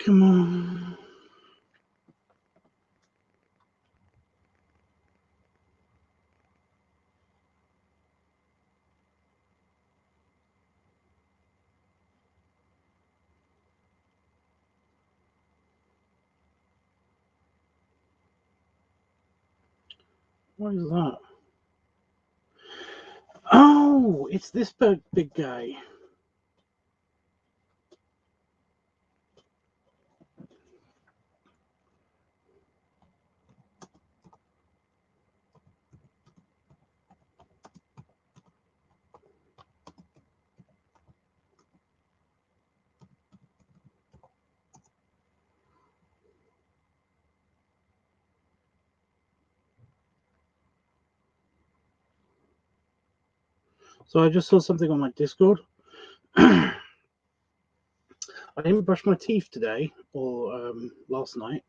Come on. What is that? Oh, it's this big guy. So I just saw something on my Discord. I didn't brush my teeth today or last night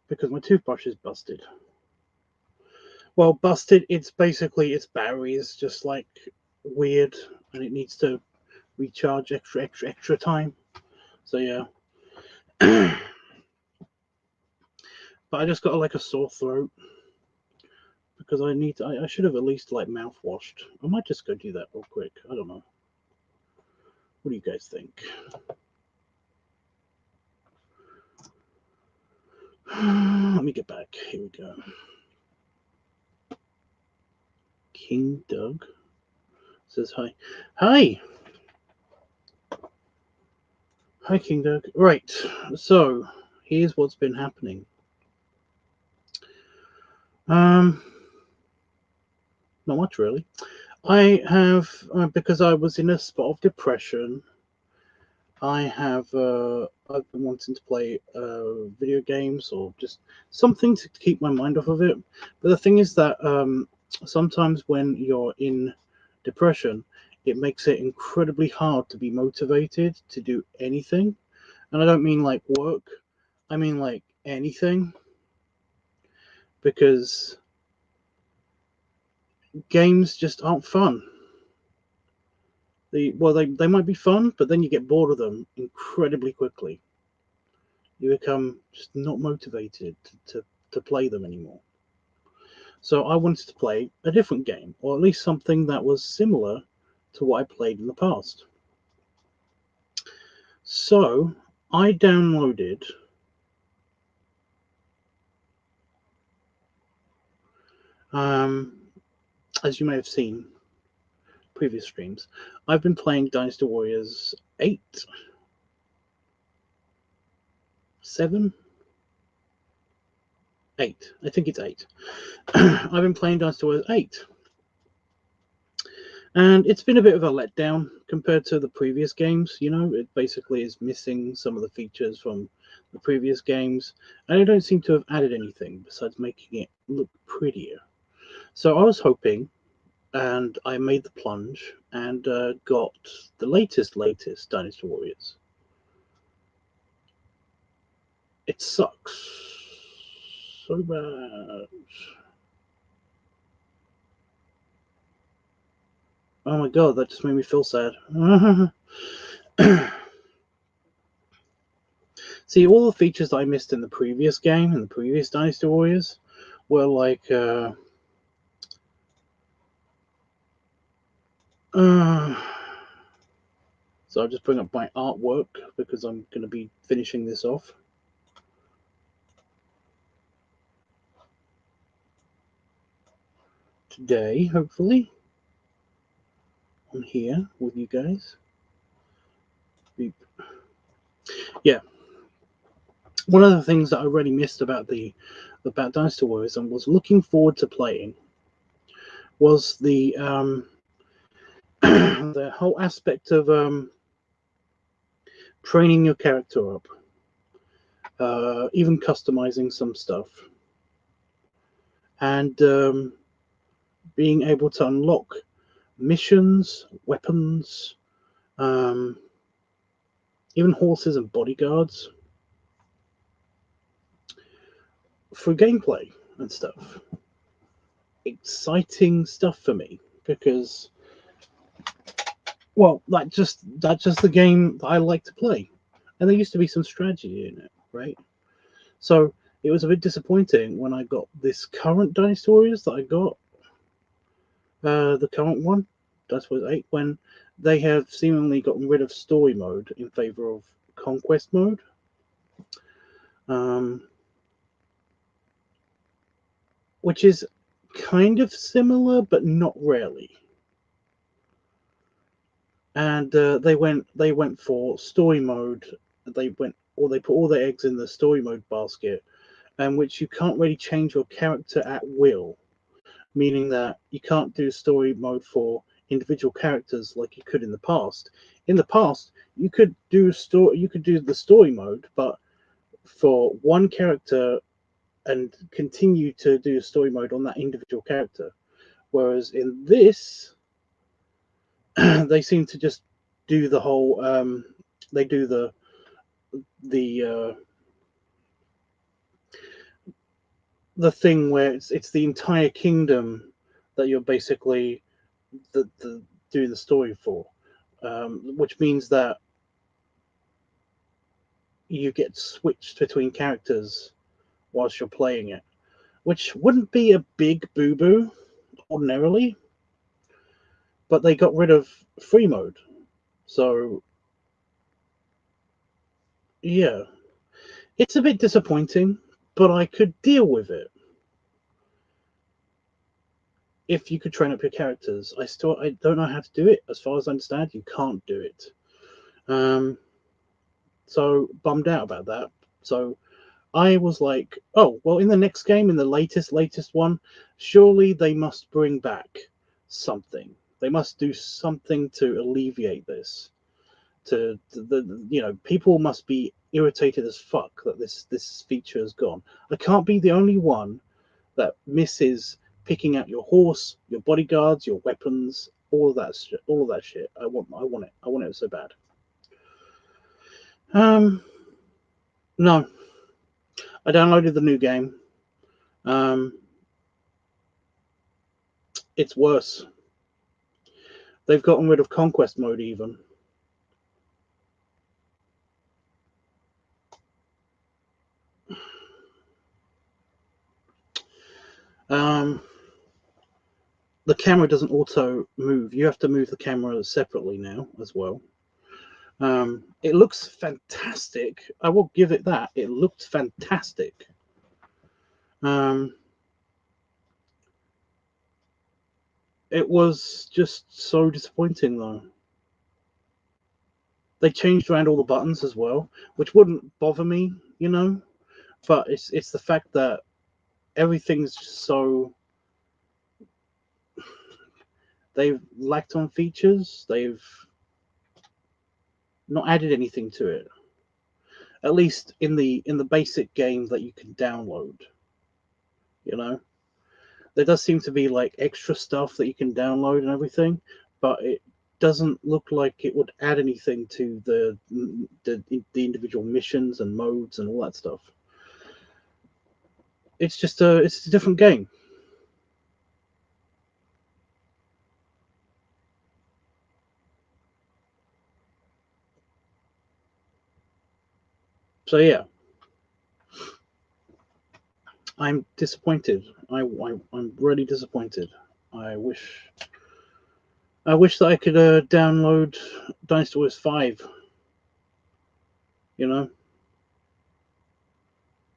because my toothbrush is busted. Well, busted, it's basically its battery is just like weird and it needs to recharge extra time. So yeah. But I just got like a sore throat because I should have at least like mouthwashed. I might just go do that real quick. I don't know. What do you guys think? Let me get back. Here we go. King Doug says hi. Hi! Hi, King Doug. Right, so here's what's been happening. Not much really. I have, because I was in a spot of depression, I've been wanting to play video games or just something to keep my mind off of it. But the thing is that sometimes when you're in depression, it makes it incredibly hard to be motivated to do anything. And I don't mean like work, I mean like anything. Because games just aren't fun. They might be fun, but then you get bored of them incredibly quickly. You become just not motivated to play them anymore. So I wanted to play a different game, or at least something that was similar to what I played in the past. So I downloaded as you may have seen previous streams, I've been playing Dynasty Warriors 8, 7, 8. I think it's 8. I've been playing Dynasty Warriors 8. And it's been a bit of a letdown compared to the previous games. You know, it basically is missing some of the features from the previous games. And they don't seem to have added anything besides making it look prettier. So I was hoping, and I made the plunge and got the latest Dynasty Warriors. It sucks so bad. Oh my god, that just made me feel sad. See, all the features that I missed in the previous game, in the previous Dynasty Warriors, were like so I'll just bring up my artwork because I'm going to be finishing this off. Today, hopefully. On here with you guys. Beep. Yeah. One of the things that I really missed about about Dynasty Warriors and was looking forward to playing was the the whole aspect of training your character up, even customizing some stuff, and being able to unlock missions, weapons, even horses and bodyguards for gameplay and stuff. Exciting stuff for me because, well, that's just the game that I like to play. and there used to be some strategy in it, right? So it was a bit disappointing when I got this current Dynasty Warriors that I got, the current one, Dynasty Warriors 8, when they have seemingly gotten rid of story mode in favor of conquest mode. Which is kind of similar, but not really. And they went for story mode. They put all their eggs in the story mode basket, and which you can't really change your character at will, meaning that you can't do story mode for individual characters like you could in the past. In the past, you could do the story mode, but for one character, and continue to do story mode on that individual character. Whereas in this, they seem to just do the whole. They do the thing where it's the entire kingdom that you're basically doing the story for, which means that you get switched between characters whilst you're playing it, which wouldn't be a big boo-boo ordinarily, but they got rid of free mode. So yeah, it's a bit disappointing, but I could deal with it if you could train up your characters. I don't know how to do it. As far as I understand, you can't do it. So bummed out about that. So I was like, oh well, in the next game, in the latest one, surely they must bring back something. They must do something to alleviate this. People must be irritated as fuck that this feature has gone. I can't be the only one that misses picking out your horse, your bodyguards, your weapons, all of that shit. I want it. I want it so bad. No, I downloaded the new game. It's worse. They've gotten rid of conquest mode even. The camera doesn't auto move. You have to move the camera separately now as well. It looks fantastic. I will give it that. It looked fantastic. It was just so disappointing though. They changed around all the buttons as well, which wouldn't bother me, but it's the fact that everything's just so. They've lacked on features. They've not added anything to it. At least in the basic game that you can download. There does seem to be like extra stuff that you can download and everything, but it doesn't look like it would add anything to the individual missions and modes and all that stuff. It's just it's a different game. So yeah, I'm disappointed. I'm really disappointed. I wish that I could download Dynasty Warriors 5.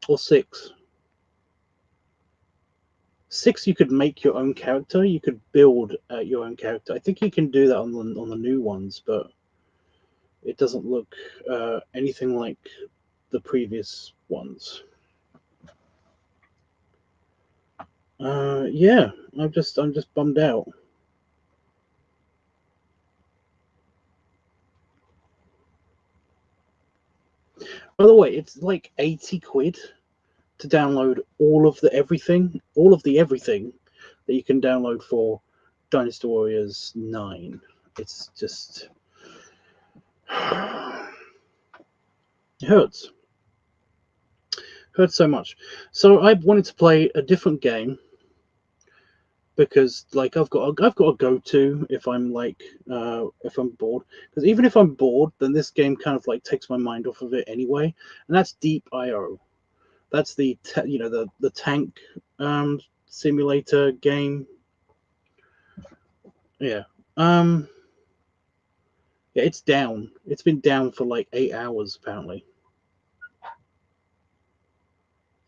Or 6. 6, you could make your own character. You could build your own character. I think you can do that on the new ones, but it doesn't look anything like the previous ones. Yeah, I'm just bummed out. By the way, it's like 80 quid to download all of the everything that you can download for Dynasty Warriors 9. It's just it hurts. Hurts so much. So I wanted to play a different game, because like I've got a go-to if I'm like if I'm bored, because even if I'm bored, then this game kind of like takes my mind off of it anyway, and that's Deep.io. That's the the tank simulator game. Yeah. um yeah, it's down. It's been down for like 8 hours apparently.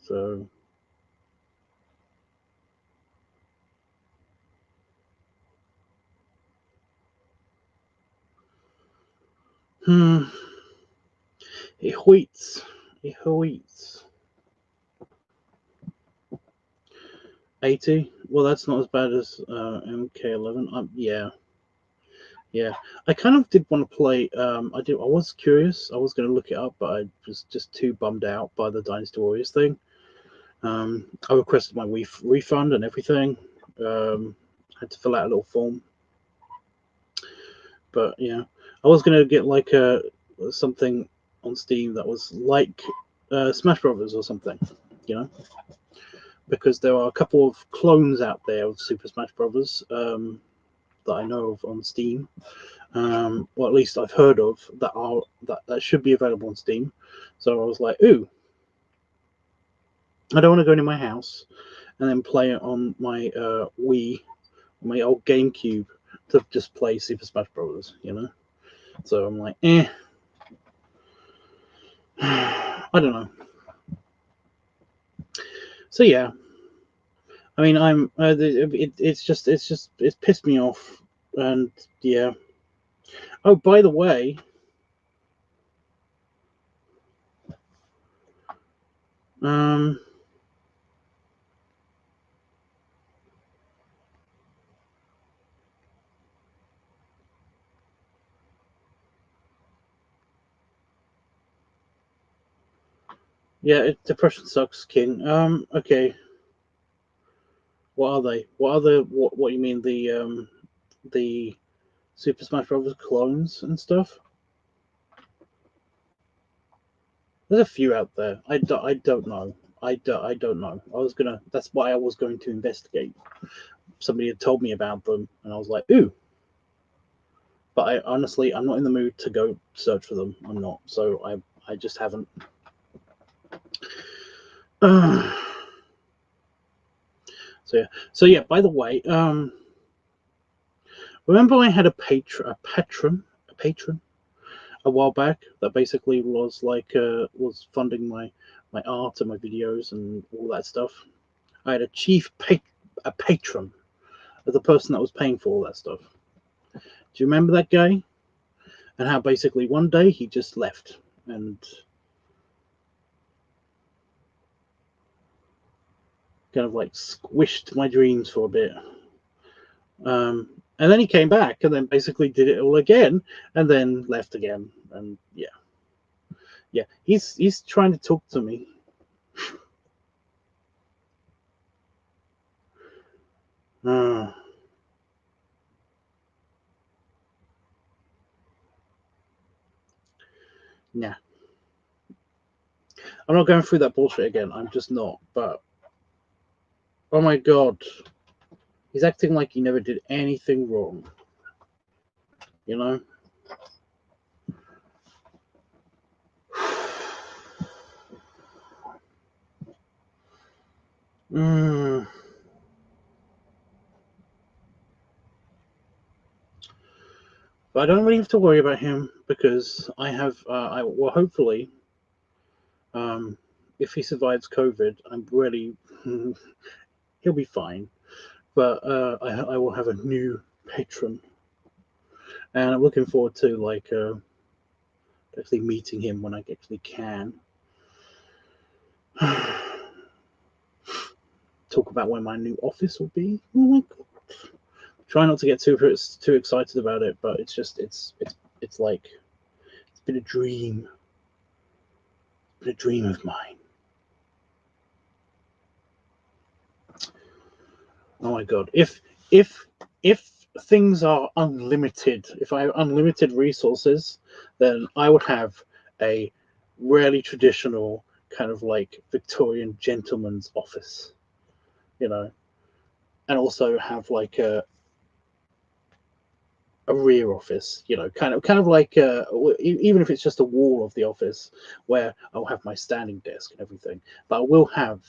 So it hoits. It hoits. 80. Well, that's not as bad as MK11. Yeah, yeah. I kind of did want to play. I did. I was curious. I was going to look it up, but I was just too bummed out by the Dynasty Warriors thing. I requested my refund and everything. Had to fill out a little form, but yeah, I was going to get like something on Steam that was like Smash Brothers or something, you know, because there are a couple of clones out there of Super Smash Brothers that I know of on Steam. Well, at least I've heard of that should be available on Steam. So I was like, ooh, I don't want to go into my house and then play it on my Wii, my old GameCube, to just play Super Smash Bros. You know, so I'm like, I don't know. So yeah, I mean, it's pissed me off, and yeah. Oh, by the way, um, yeah, depression sucks, King. Okay, what are they? What are the what you mean the Super Smash Bros. Clones and stuff? There's a few out there. I don't know. I don't know. I was gonna. That's why I was going to investigate. Somebody had told me about them, and I was like, ooh. But I honestly, I'm not in the mood to go search for them. I'm not. So I just haven't. So yeah. So yeah. By the way, remember I had a patron a while back that basically was like was funding my art and my videos and all that stuff. I had a patron, the person that was paying for all that stuff. Do you remember that guy? And how basically one day he just left and kind of like squished my dreams for a bit. And then he came back and then basically did it all again and then left again. And yeah, yeah, he's trying to talk to me. Uh, nah, I'm not going through that bullshit again. I'm just not. But oh my god, he's acting like he never did anything wrong. You know. Mm. But I don't really have to worry about him because I have. I well, hopefully, um, if he survives COVID, I'm really he'll be fine. But I will have a new patron, and I'm looking forward to like actually meeting him when I actually can. Talk about when my new office will be. Oh my god! Try not to get too excited about it, but it's just it's like it's been a dream, a dream of mine. Oh my god! If things are unlimited, if I have unlimited resources, then I would have a really traditional kind of like Victorian gentleman's office. You know, and also have like a rear office, you know, kind of like even if it's just a wall of the office where I'll have my standing desk and everything, but I will have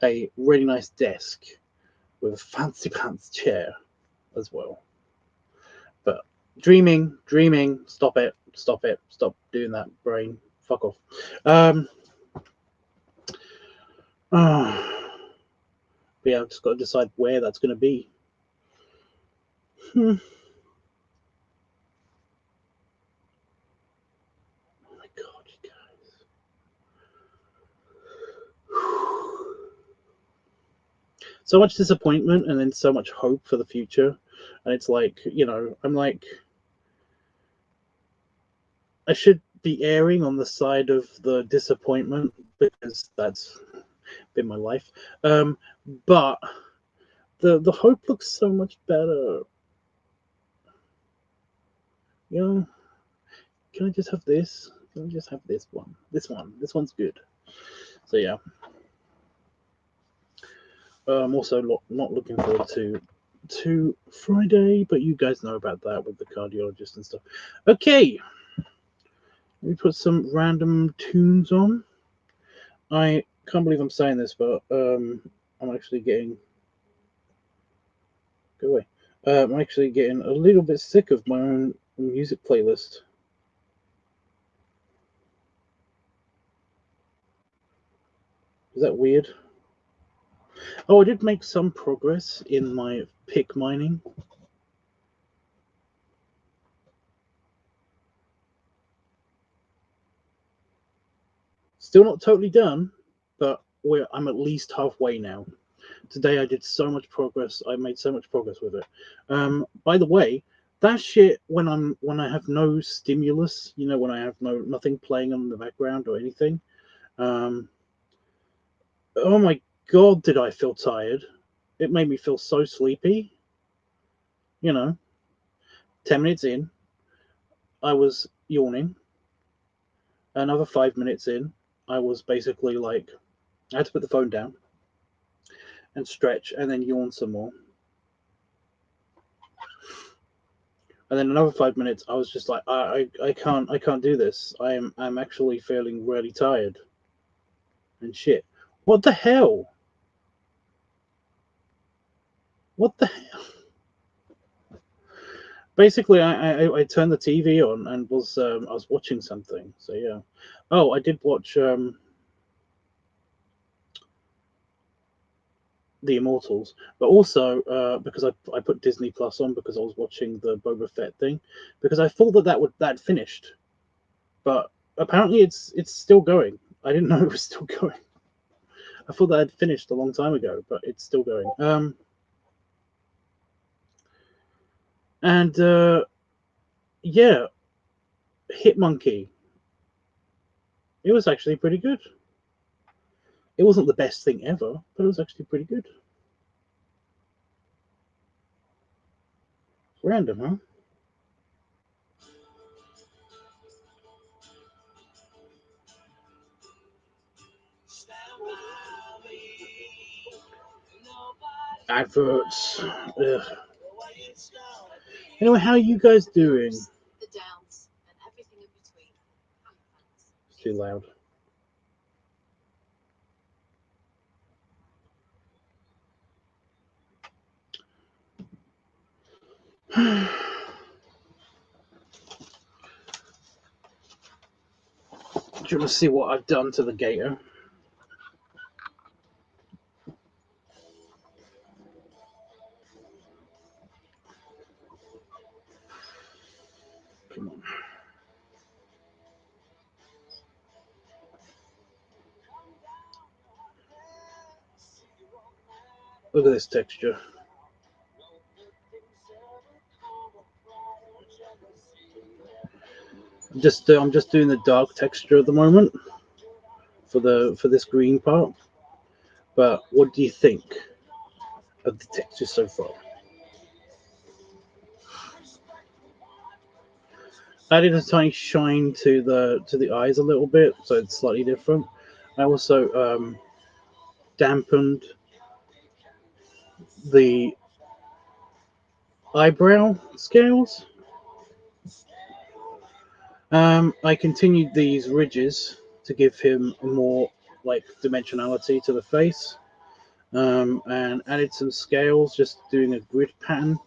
a really nice desk with a fancy pants chair as well. But dreaming, stop it, stop doing that, brain, fuck off. But yeah, I've just got to decide where that's going to be. Oh my god, you guys. So much disappointment and then so much hope for the future. And it's like, you know, I'm like, I should be erring on the side of the disappointment because that's been my life. But the hope looks so much better. You know, can I just have this? Can I just have this one? This one's good. So yeah. I'm also not looking forward to Friday, but you guys know about that with the cardiologist and stuff. Okay, let me put some random tunes on. I can't believe I'm saying this, but I'm actually getting go away. I'm actually getting a little bit sick of my own music playlist. Is that weird? Oh, I did make some progress in my pick mining. Still not totally done, but I'm at least halfway now. Today I did so much progress. I made so much progress with it. By the way, that shit when I have no stimulus, you know, when I have nothing playing in the background or anything. Oh my god, did I feel tired? It made me feel so sleepy. You know, 10 minutes in, I was yawning. Another 5 minutes in, I was basically like, I had to put the phone down and stretch and then yawn some more. And then another 5 minutes, I was just like, I can't do this. I'm actually feeling really tired and shit. What the hell? What the hell? Basically, I turned the TV on and I was watching something. So yeah. Oh, I did watch The Immortals, but also because I put Disney Plus on because I was watching the Boba Fett thing because I thought that finished, but apparently it's still going. I didn't know it was still going. I thought that had finished a long time ago, but it's still going. And yeah, Hitmonkey. It was actually pretty good. It wasn't the best thing ever, but it was actually pretty good. Random, huh? Adverts. Ugh. Anyway, how are you guys doing? It's too loud. Do you want to see what I've done to the Gator? Come on. Look at this texture. I'm just doing the dark texture at the moment for this green part. But what do you think of the texture so far? Added a tiny shine to the eyes a little bit, so it's slightly different. I also dampened the eyebrow scales. I continued these ridges to give him more like dimensionality to the face, and added some scales, just doing a grid pattern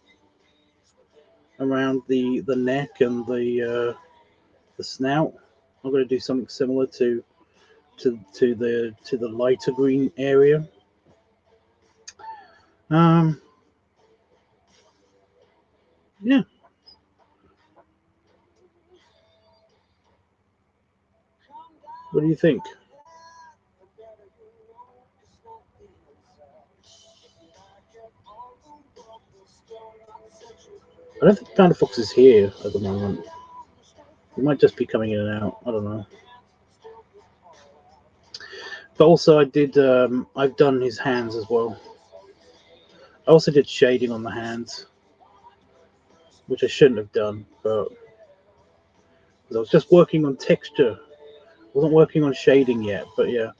around the neck and the snout. I'm going to do something similar to the lighter green area. Yeah. What do you think? I don't think Panda Fox is here at the moment. He might just be coming in and out. I don't know. But also, I did. I've done his hands as well. I also did shading on the hands, which I shouldn't have done, but I was just working on texture. I wasn't working on shading yet, but yeah.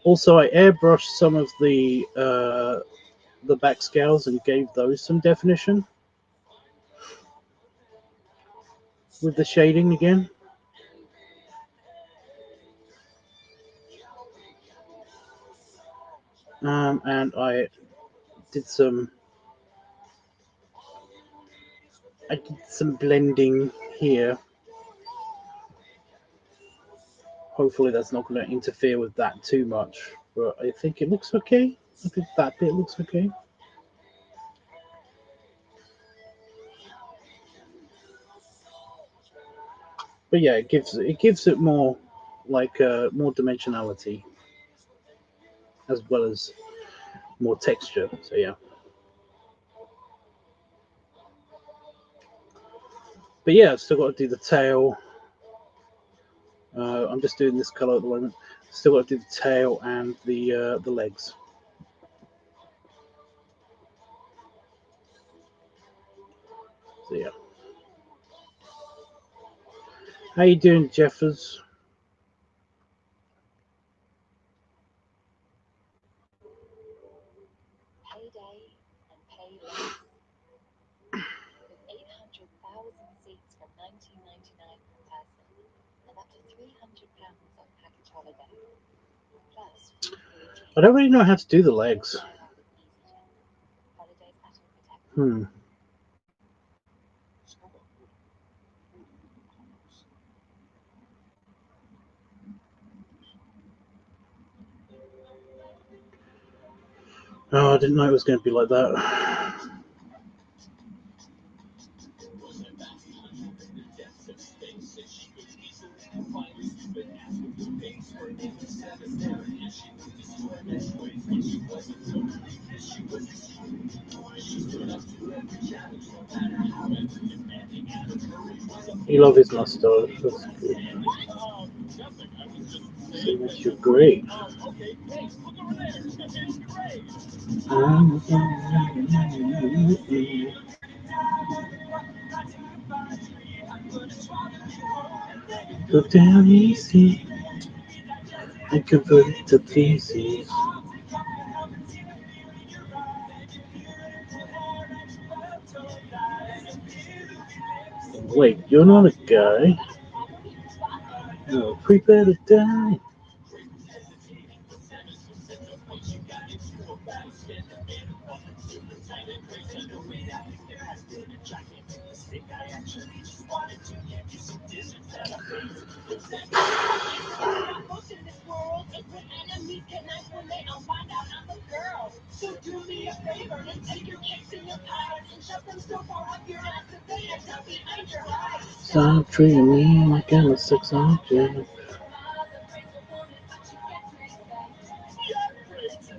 Also, I airbrushed some of the back scales and gave those some definition with the shading again. And I did some blending here. Hopefully that's not going to interfere with that too much, but I think it looks okay. I think that bit looks okay. But yeah, it gives it more like more dimensionality as well as more texture. So yeah. But yeah, I've still got to do the tail. I'm just doing this color at the moment. Still got to do the tail and the legs. So yeah. How you doing, Jeffers? Payday and pay less. With 800,000 seats from $19.99 per person and up to £300 on package holiday. Plus, I don't really know how to do the legs. Oh, I didn't know it was going to be like that. You love his mustache. That's good. So much you're great. Go down easy and convert it to pieces. Wait, you're not a guy. No, prepare to die. Stop treating me like I'm a sex object.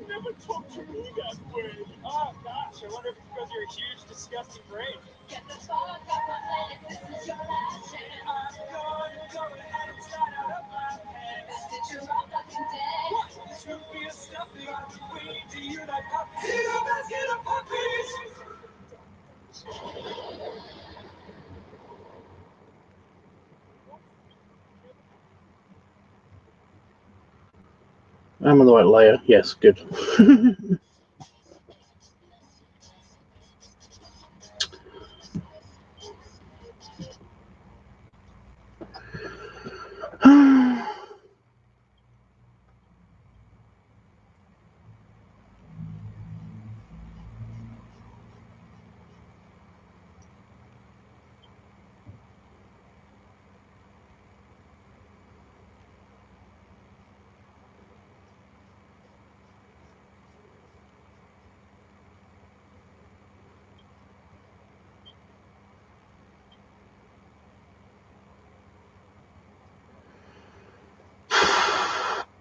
Never talk to me that way. Oh gosh, I wonder if it's because you're a huge, disgusting brain. Get the fuck up my leg, this is your last chance. I'm gonna go ahead and slide out of my pants. That you're all fucking dead. What? This would be a stuffing. We do you like puppies? Here's a basket of puppies. I'm on the right layer. Yes, good.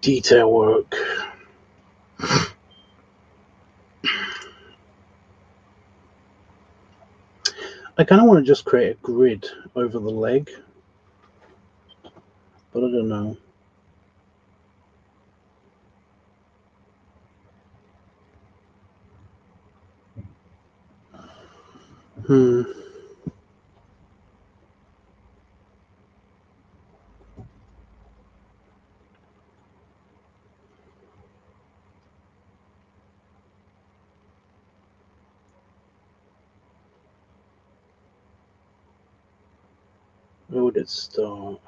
detail work. I kind of want to just create a grid over the leg, but I don't know. Where would it start?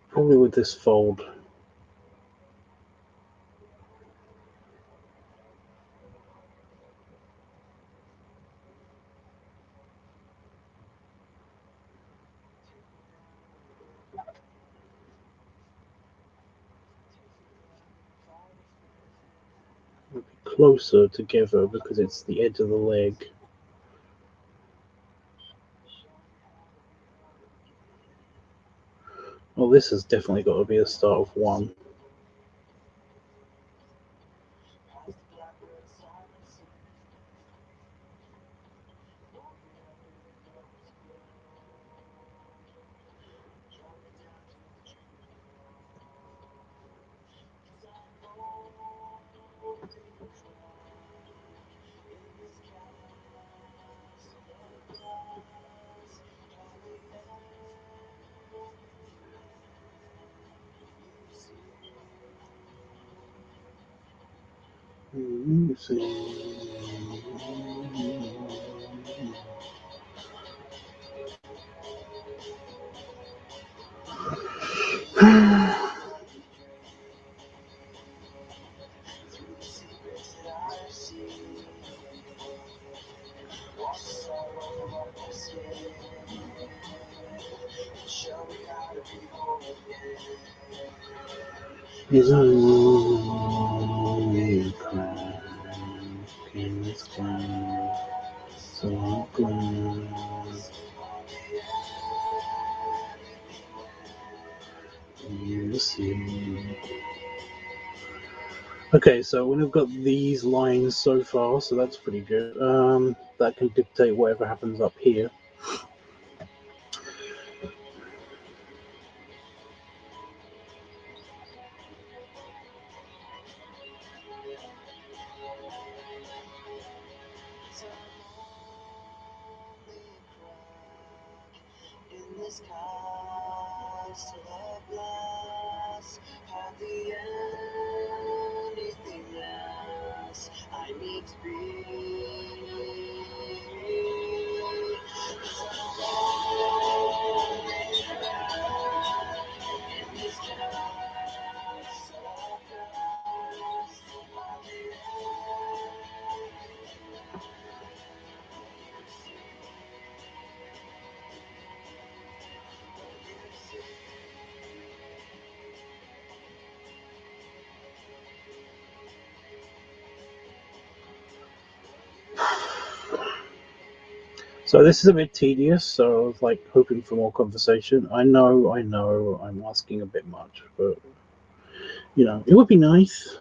Probably with this fold. It'll be closer together because it's the edge of the leg. Well, this has definitely got to be the start of one. Is only crack in this glass, so glass. You see. Okay, so we've got these lines so far, so that's pretty good. That can dictate whatever happens up here. So this is a bit tedious, so I was like hoping for more conversation. I know, I'm asking a bit much, but you know, it would be nice.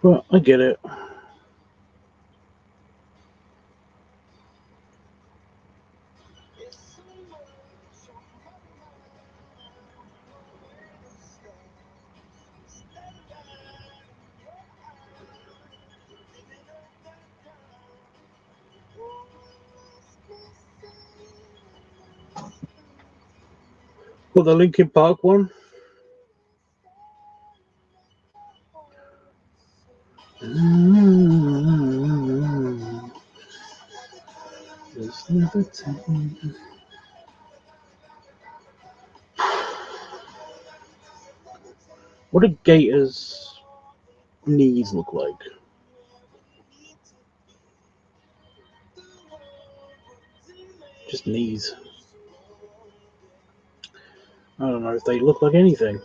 But I get it. Well, the Linkin Park one. There's never time. What do Gator's knees look like? Just knees. I don't know if they look like anything.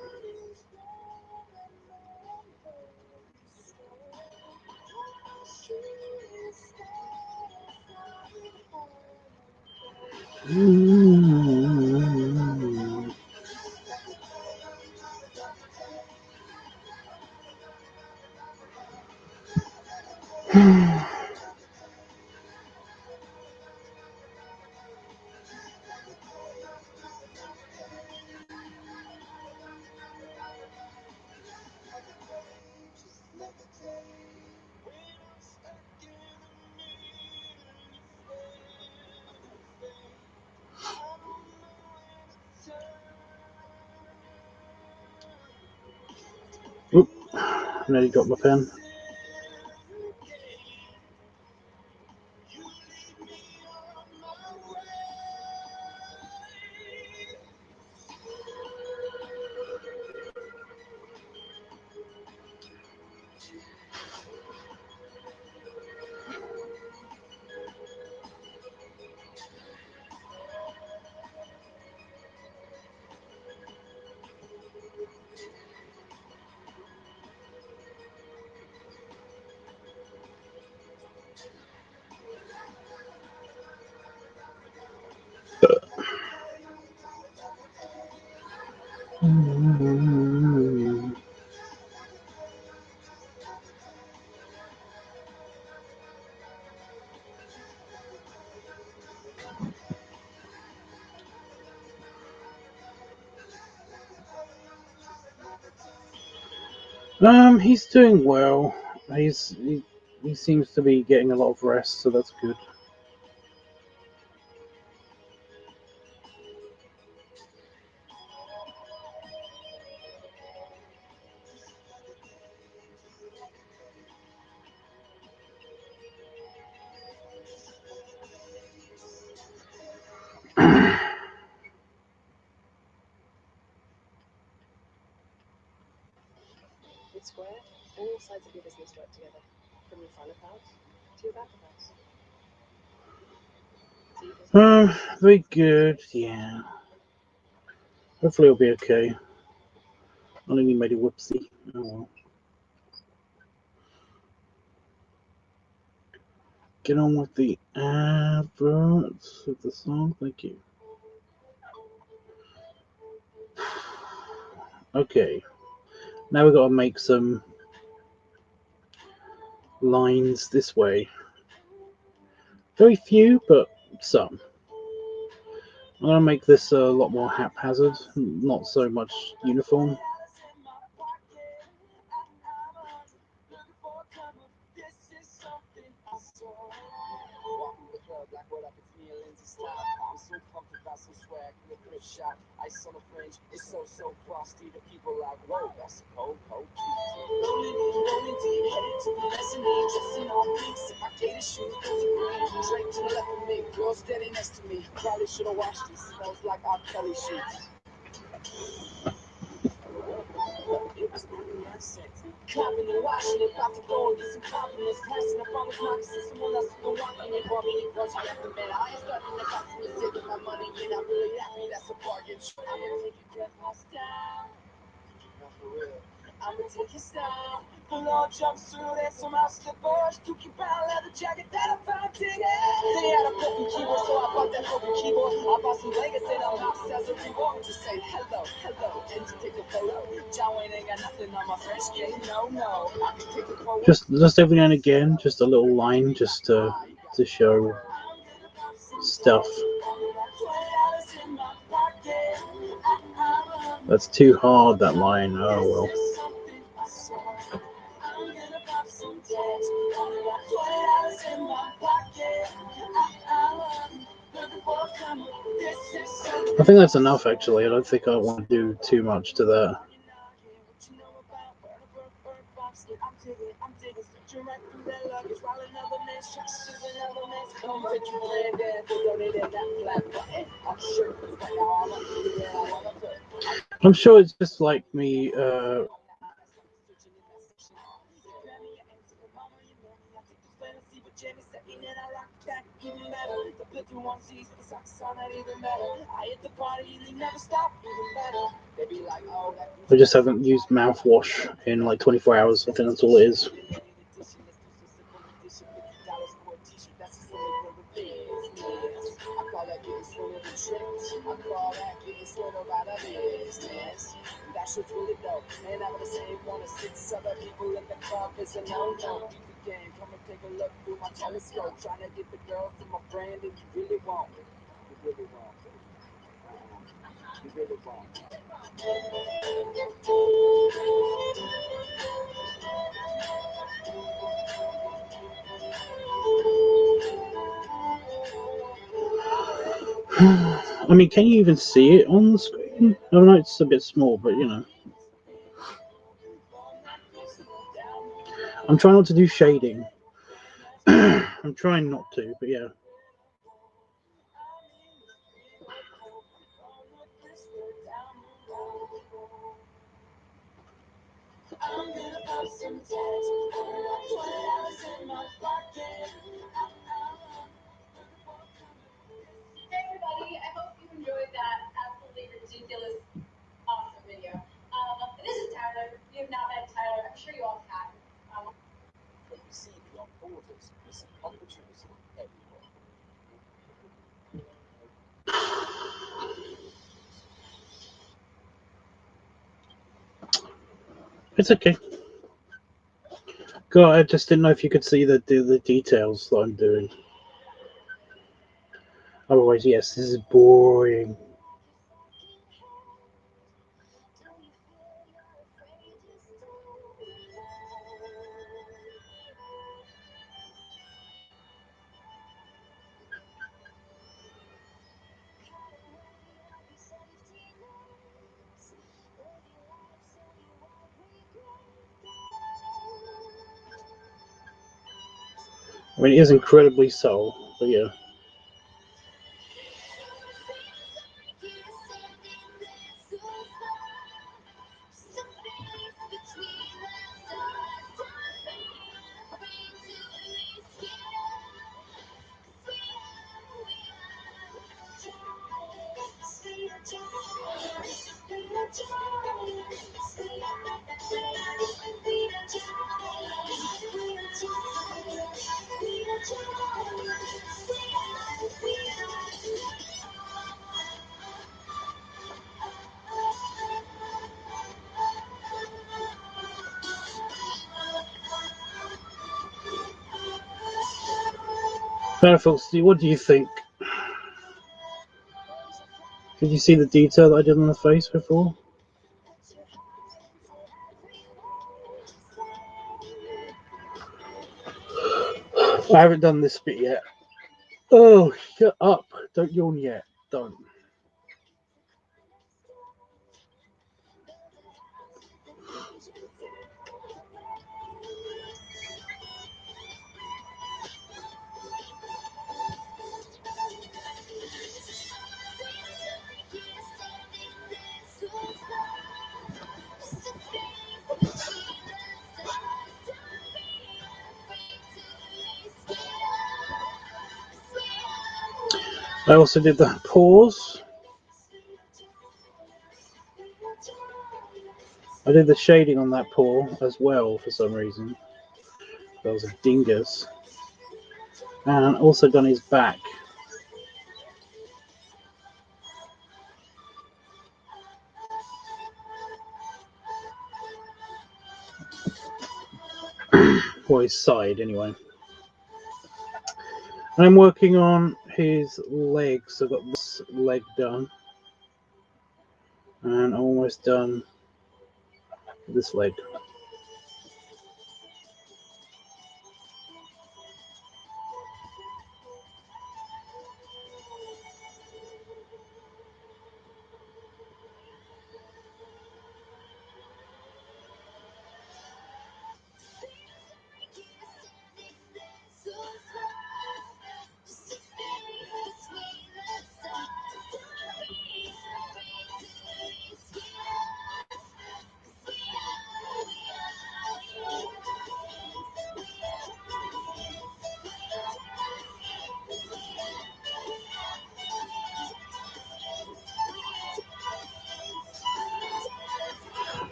Oop, nearly dropped my pen. He's doing well. He seems to be getting a lot of rest, so that's good. It's square. All sides of your business work together, from your front of house to your back of house. So your business Very good, yeah. Hopefully it'll be okay. I only made a whoopsie. Oh well. Get on with the adverts of the song. Thank you. Okay. Now we've got to make some lines this way. Very few, but some. I'm going to make this a lot more haphazard, not so much uniform. I'm so pumped about some swag in the thrift shop. Ice on the fringe, it's so frosty. The people like, whoa, that's a cold rolling deep, headed to the mezzanine, dressing all pink, in my gator shoes, those are green. Straight to the left of me, girl standing next to me. Probably should have washed these, smells like R. Kelly sheets. It was pretty accent. Clapping and washing it, about to go and get some compliments. Passing up on the moccasins, someone else has been walking it. Bought me a bunch of recommend. I ain't starting to box me, taking my money, you're not really happy, that's a bargain. I'ma take your breath down. Not for real. I'ma take your style. Full on jumpsuit and some house slippers. Dookie brown leather jacket that I found digging. They had a broken keyboard, so I bought that broken keyboard. I bought some blankets and a mouse as a reward to say hello, and to take a photo. John Wayne ain't got nothing on my French game, no. I can take a photo. Just every now and again, just a little line, just to show stuff. That's too hard, that line. Oh well. I think that's enough, actually. I don't think I want to do too much to that. I'm sure it's just like me I just haven't used mouthwash in like 24 hours. I think that's all it is. shit's really dope. And I'm the same one as 6 other people in the club. It's a no-no. Keep the game. Come and take a look through my telescope. Trying to get the girl from my brand, and you really won't. You really won't. You really won't. I mean, can you even see it on the screen? I know it's a bit small, but you know. I'm trying not to do shading. I'm trying not to, but yeah. Everybody, I hope you enjoyed that absolutely ridiculous, awesome video. This is Tyler. If you have not met Tyler, I'm sure you all have. But you see, beyond borders, we see opportunity everywhere. It's okay. God, I just didn't know if you could see the details that I'm doing. Otherwise, yes, this is boring. I mean, it is incredibly subtle, but yeah. Now, folks, what do you think? Did you see the detail that I did on the face before? I haven't done this bit yet. Oh, shut up. Don't yawn yet. Don't. I also did the pause. I did the shading on that paw as well for some reason. That was a dingus. And also done his back. Or his side, anyway. And I'm working on his legs. I've got this leg done. And I'm almost done this leg.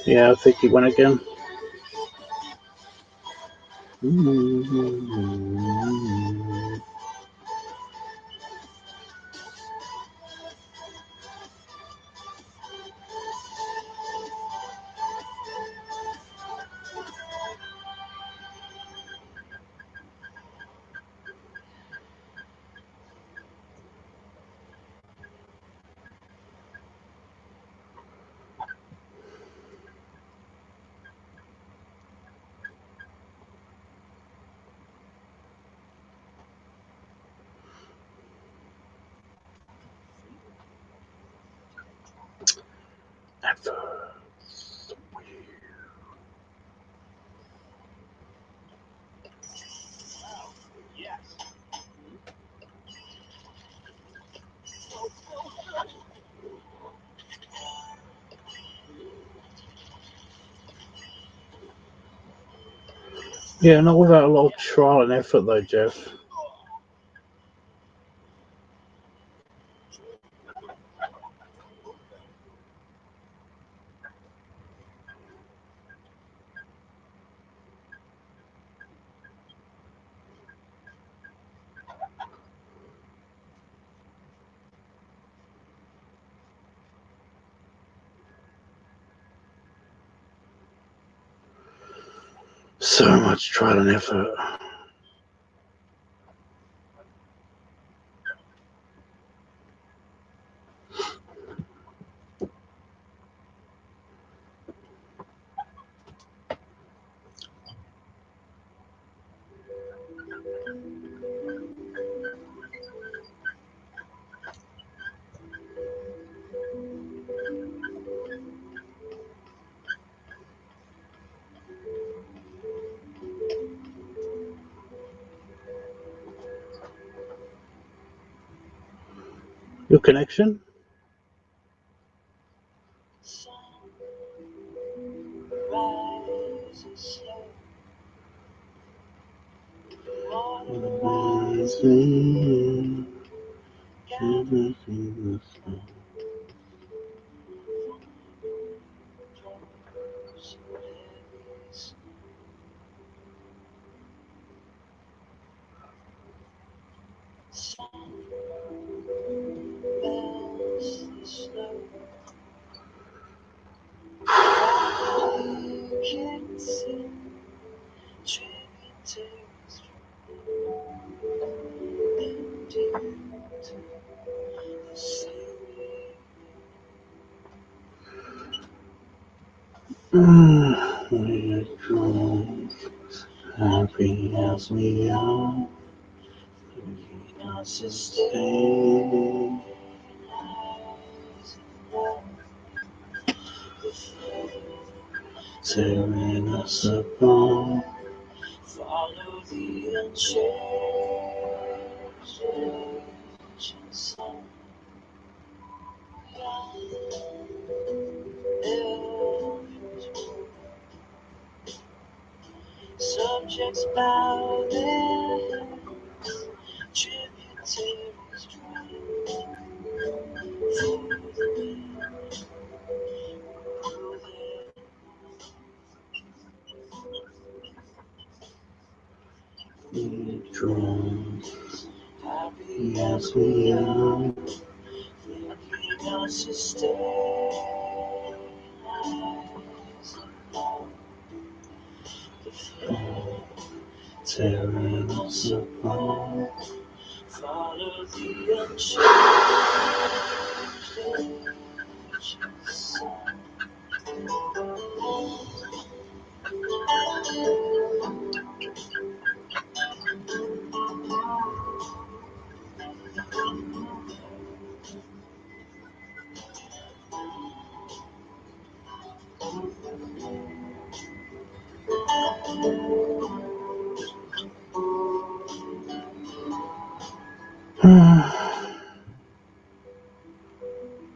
Yeah, I think he went again. efforts. Yes. Yeah, not without a lot of trial and effort, though, Jeff. So much trial and effort. Your connection? Happy as we are, sustain. Tearing us apart. Follow the unchanging sun. Subjects bow their heads, tributaries dry. For the wind blew their drums, happy as we are, thinking us to stay lies alone. The flow tearing us apart, follow the unchanging sun.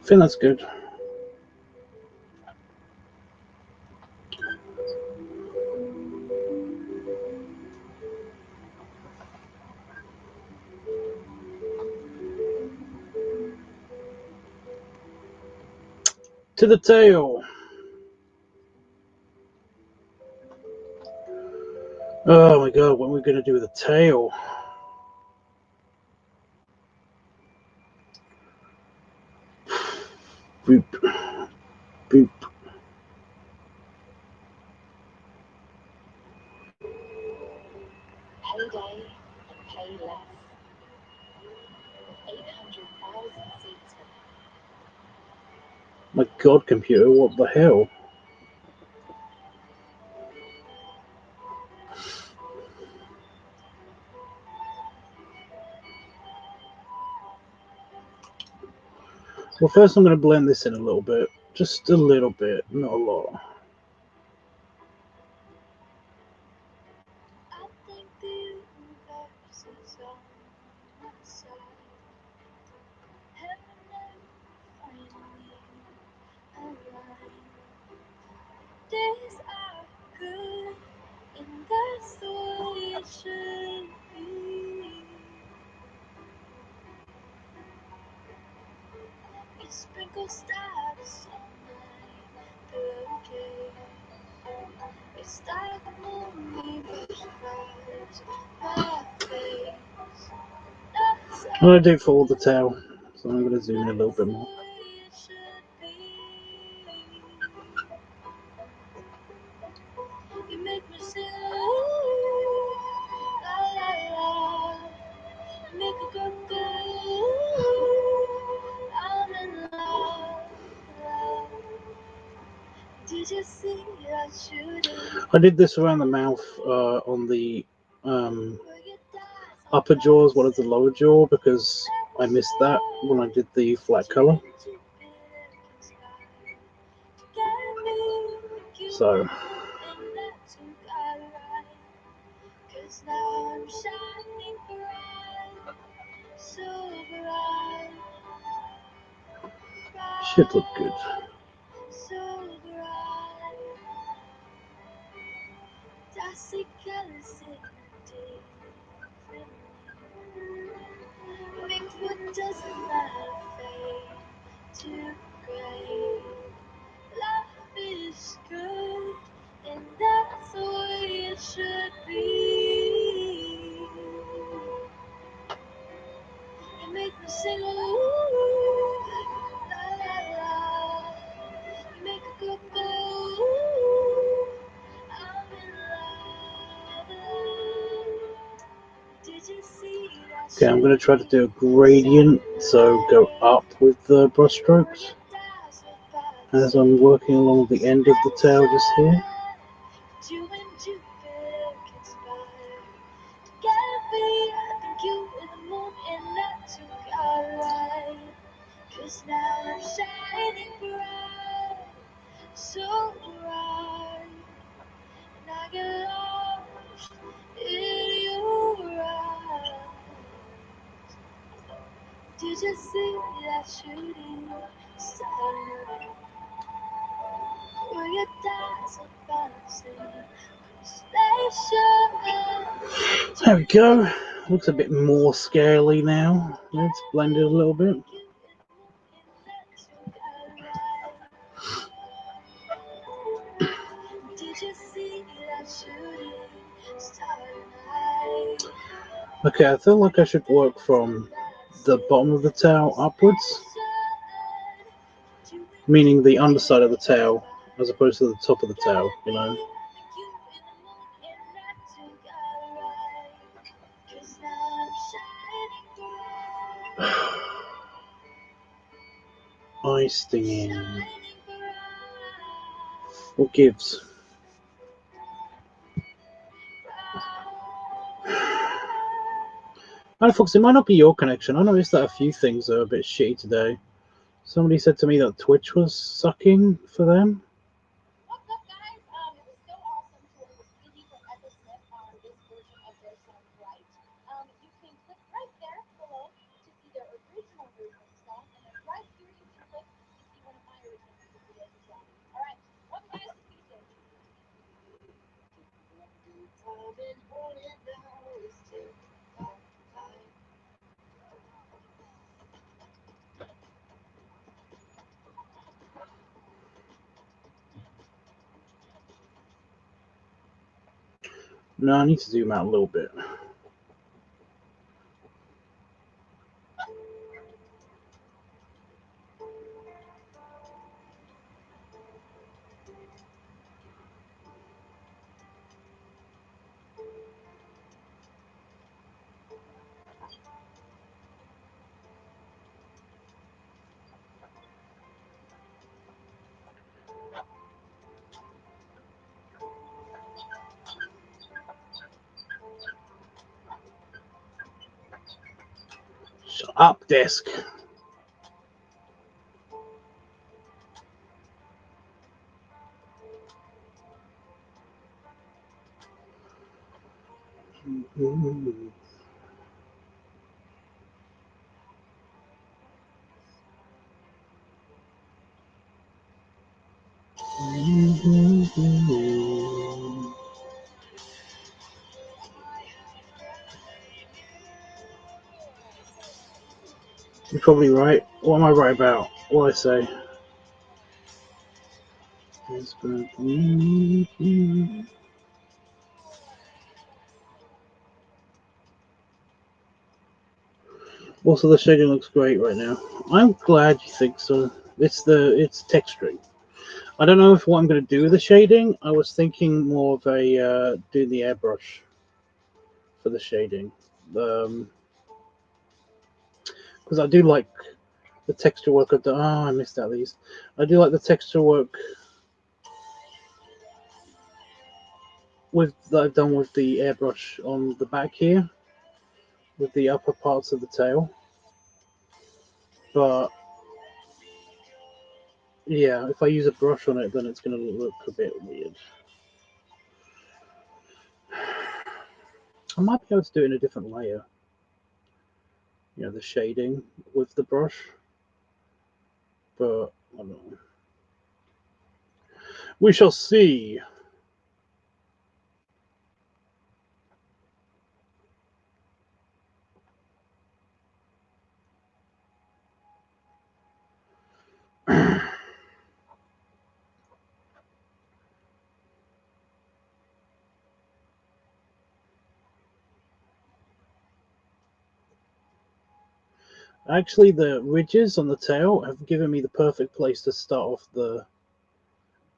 I think that's good. To the tail. Oh my god, what are we going to do with the tail? Boop. Boop. Payday and pay less. 800,000 seats for My god, computer, what the hell? Well, first I'm going to blend this in a little bit. Just a little bit, not a lot. I think the universe is on my side. Heaven finally aligned. Days are good, and that's the way it should be. You sprinkle stars on my pillowcase. It's like a moonbeam shines my face. That's I'm going to do for all the tail, so I'm going to zoom in a little bit more. the way it should be. You make me sing, ooh, la la la. Make a girl go, ooh, I'm in love, love. Did you see that shooting? I did this around the mouth on the upper jaw as well as the lower jaw because I missed that when I did the flat color. So Cause now I'm shining bright, so bright, should look good. so bright. Dusty colors in the different makes what doesn't matter fade to gray. Life is good, and that's the way it should be. You make me sing, ooh, la la la. You make a girl go, ooh, I'm in love, love. Did you see that? Okay, I'm going to try to do a gradient, so go up with the brush strokes as I'm working along the end of the tail just here. You and Jupiter conspire. Together be, I think you and the moon and Neptune got right. 'Cause now I'm shining bright, so bright, and I get lost in your eyes. Did you see that shooting star? Where your dice are bouncing, constellation. There we go. Looks a bit more scaly now. Let's blend it a little bit. Did you see that shooting star tonight? Okay, I feel like I should work from the bottom of the tail upwards, meaning the underside of the tail as opposed to the top of the tail, you know. Eye stinging. What gives? Hi, Fox, it might not be your connection. I noticed that a few things are a bit shitty today. Somebody said to me that Twitch was sucking for them. What's up, guys? It was so awesome to work with Stevie from Ecosmith on this version of their song Bright. You can click right there below to see their original version of the song, and then right here you can click to see one of my original music videos as well. All right, welcome guys to Speed Stage. No, I need to zoom out a little bit. Shut up, desk. You're probably right. What am I right about? What I say? Also, the shading looks great right now. I'm glad you think so. It's texturing. I don't know if what I'm going to do with the shading. I was thinking more of a doing the airbrush for the shading, because I do like the texture work I've done. Oh, I missed out these. I do like the texture work that I've done with the airbrush on the back here, with the upper parts of the tail. But yeah, if I use a brush on it, then it's going to look a bit weird. I might be able to do it in a different layer. You know, the shading with the brush. But I don't know. We shall see. Actually, the ridges on the tail have given me the perfect place to start off the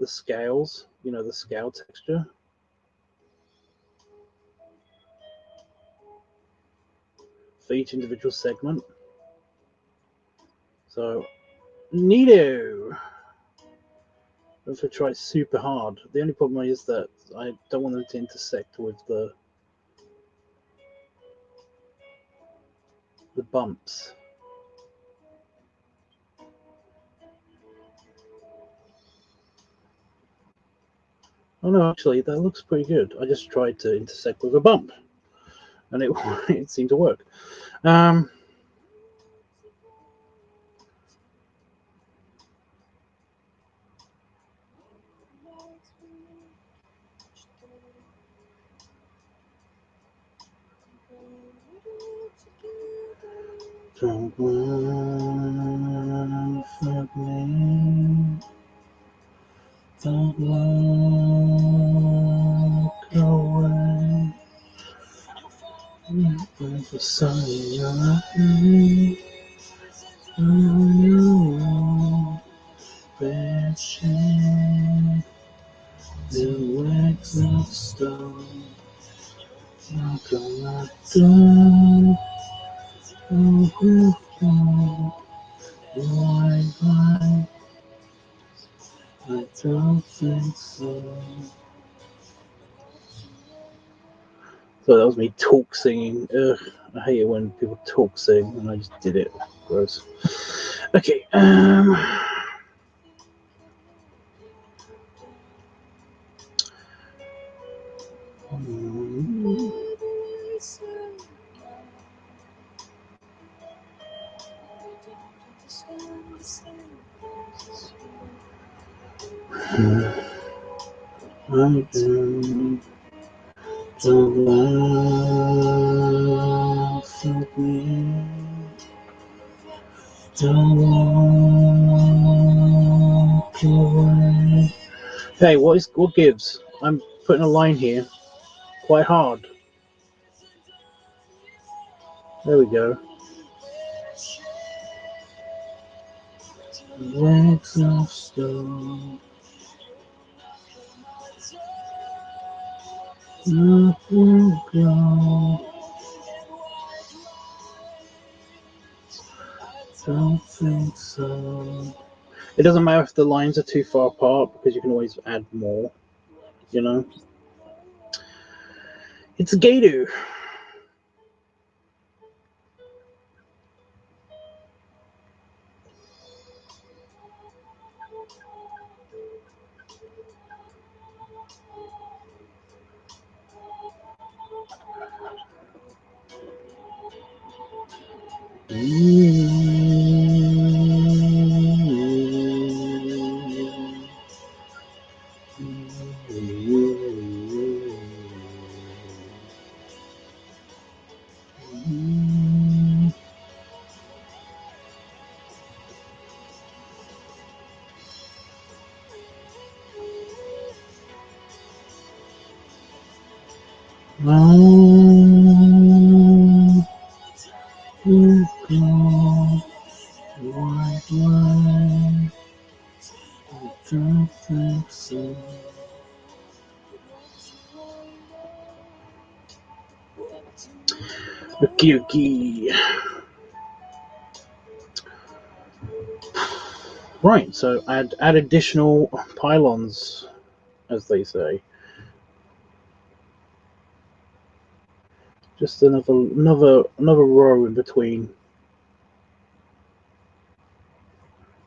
scales, you know, the scale texture. For each individual segment. So, neato! If I try super hard. The only problem is that I don't want them to intersect with the bumps. Oh no, actually, that looks pretty good. I just tried to intersect with a bump, and it it seemed to work. Don't laugh at me. Don't walk away. There's a sun in your eyes. Oh, bed sheet. The wax of stone. Knock on my door. White light. I don't think so. So that was me talk singing. Ugh, I hate it when people talk sing, and I just did it. Gross. Okay. Don't laugh at me. Don't walk away. Hey, what gives? I'm putting a line here, quite hard. There we go. Legs of stone. Not will go. Don't think so. It doesn't matter if the lines are too far apart because you can always add more. You know, it's a GaterDONE. Okie. Right, so add additional pylons, as they say. Just another row in between,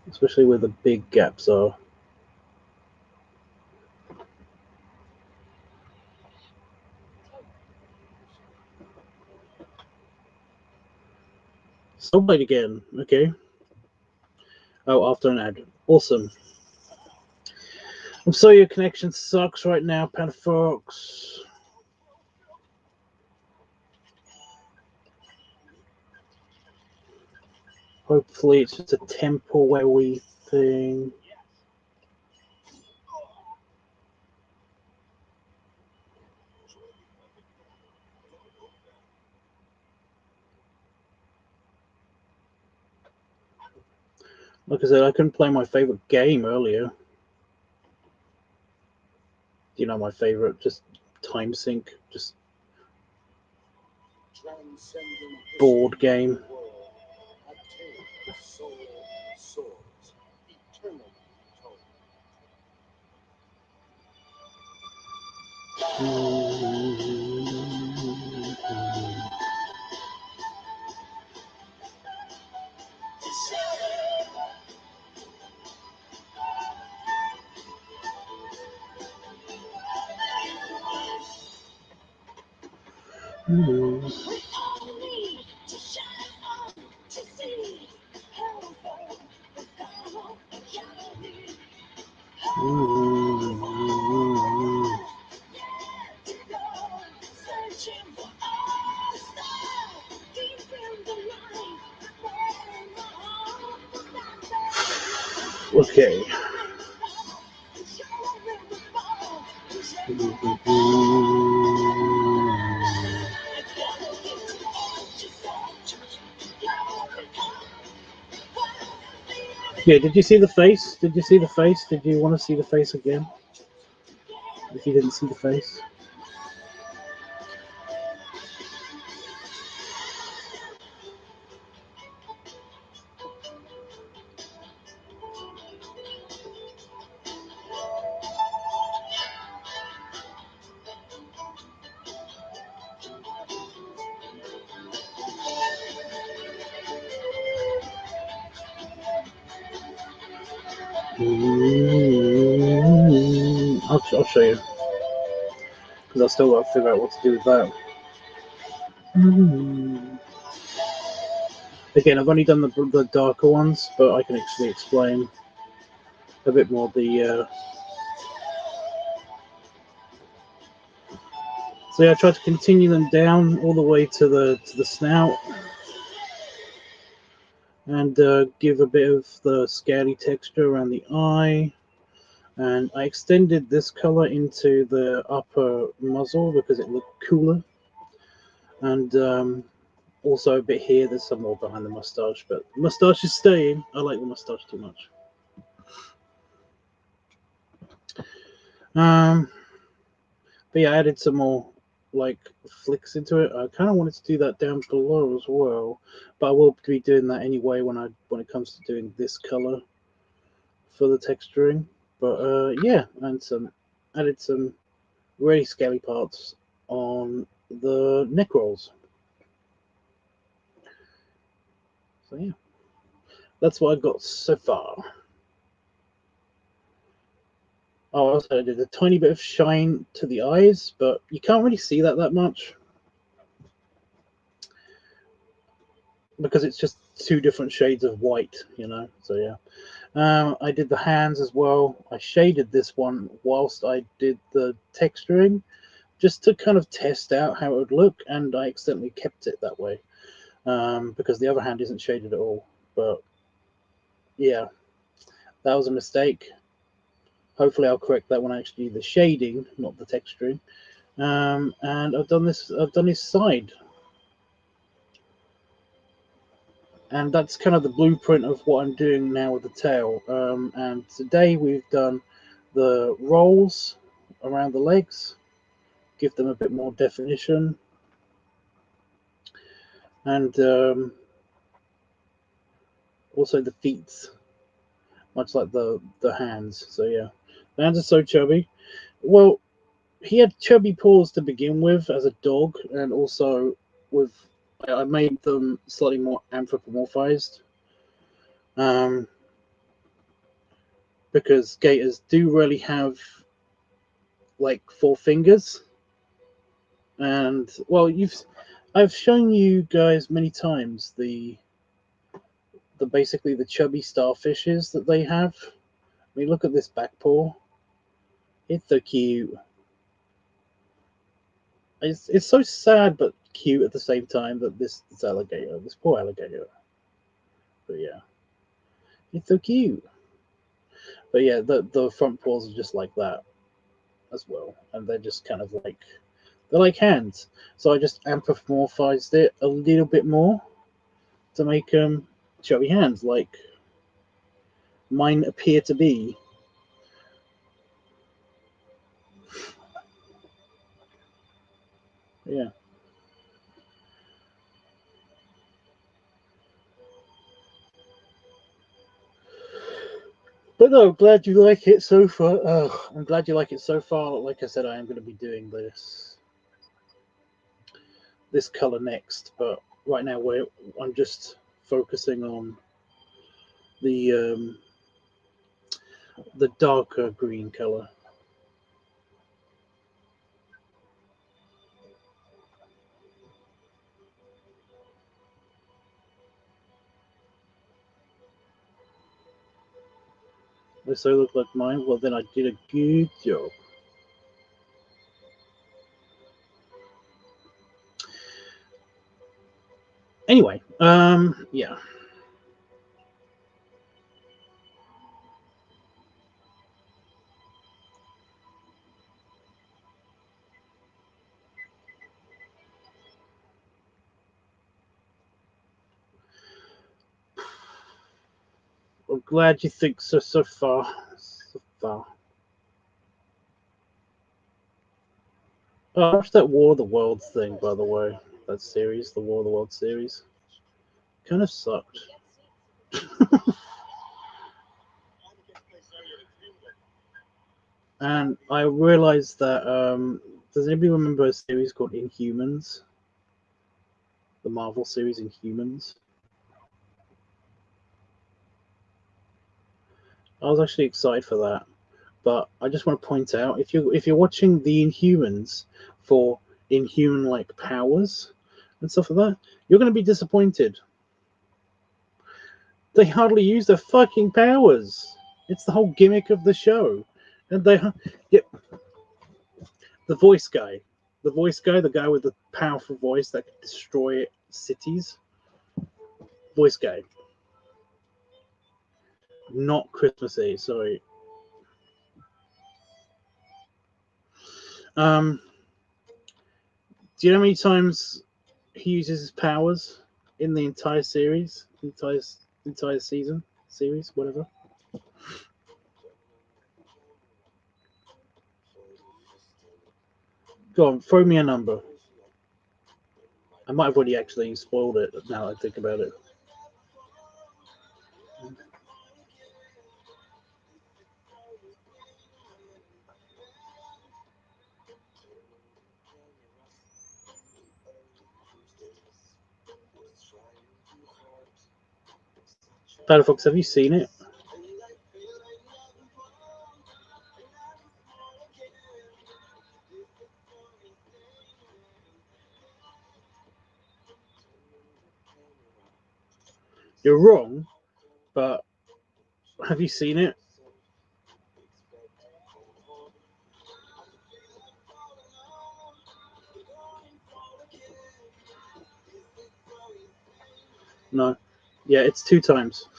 especially where the big gaps are. Subway again, okay. Oh, after an ad. Awesome. I'm sorry your connection sucks right now, Panda Fox. Hopefully it's just a temporary thing. Like I said, I couldn't play my favorite game earlier. You know, my favorite, just time sync, just board game. Okay. Yeah, did you see the face? Did you see the face? Did you want to see the face again? If you didn't see the face. I'll show you. Because I still got to figure out what to do with that. Again, I've only done the darker ones, but I can actually explain a bit more the. So yeah, I tried to continue them down all the way to the snout, and give a bit of the scaly texture around the eye. And I extended this color into the upper muzzle because it looked cooler. And also a bit here, there's some more behind the mustache, but the mustache is staying. I like the mustache too much. But yeah, I added some more like flicks into it. I kind of wanted to do that down below as well, but I will be doing that anyway when it comes to doing this color for the texturing. But yeah, and added some really scaly parts on the neck rolls. So yeah, that's what I got so far. Oh, also I did a tiny bit of shine to the eyes, but you can't really see that much. because it's just two different shades of white, you know. So yeah. I did the hands as well. I shaded this one whilst I did the texturing, just to kind of test out how it would look, and I accidentally kept it that way, because the other hand isn't shaded at all. But yeah, that was a mistake. Hopefully I'll correct that when I actually do the shading, not the texturing. And I've done his side. And that's kind of the blueprint of what I'm doing now with the tail. And today we've done the rolls around the legs, give them a bit more definition, and also the feet, much like the hands. So yeah, the hands are so chubby. Well, he had chubby paws to begin with as a dog, and also with I made them slightly more anthropomorphized. Um, because gators do really have like 4 fingers, and well, I've shown you guys many times the basically the chubby starfishes that they have. I mean, look at this back paw. It's so cute. It's so sad but cute at the same time that this alligator, this poor alligator. But yeah, it's so cute. But yeah, the front paws are just like that as well, and they're just kind of like they're like hands. So I just anthropomorphized it a little bit more to make chubby hands like mine appear to be. Yeah. But no, glad you like it so far. I'm glad you like it so far. Like I said, I am going to be doing this color next, but right now I'm just focusing on the the darker green color. Does so look like mine? Well, then I did a good job. Anyway, yeah. I'm glad you think so far. So far. Oh, I watched that War of the Worlds thing, by the way. That series, the War of the Worlds series. Kind of sucked. And I realized that does anybody remember a series called Inhumans? The Marvel series Inhumans. I was actually excited for that, but I just want to point out if you're watching the Inhumans for inhuman like powers and stuff like that, you're going to be disappointed. They hardly use their fucking powers. It's the whole gimmick of the show, and yeah, the voice guy, the guy with the powerful voice that can destroy cities. Voice guy, not Christmassy. Sorry. Um, do you know how many times he uses his powers in the entire series, entire season, series, whatever? Go on, throw me a number. I might have already actually spoiled it now I think about it. Fox, have you seen it? You're wrong, but have you seen it? No. Yeah, it's 2 times.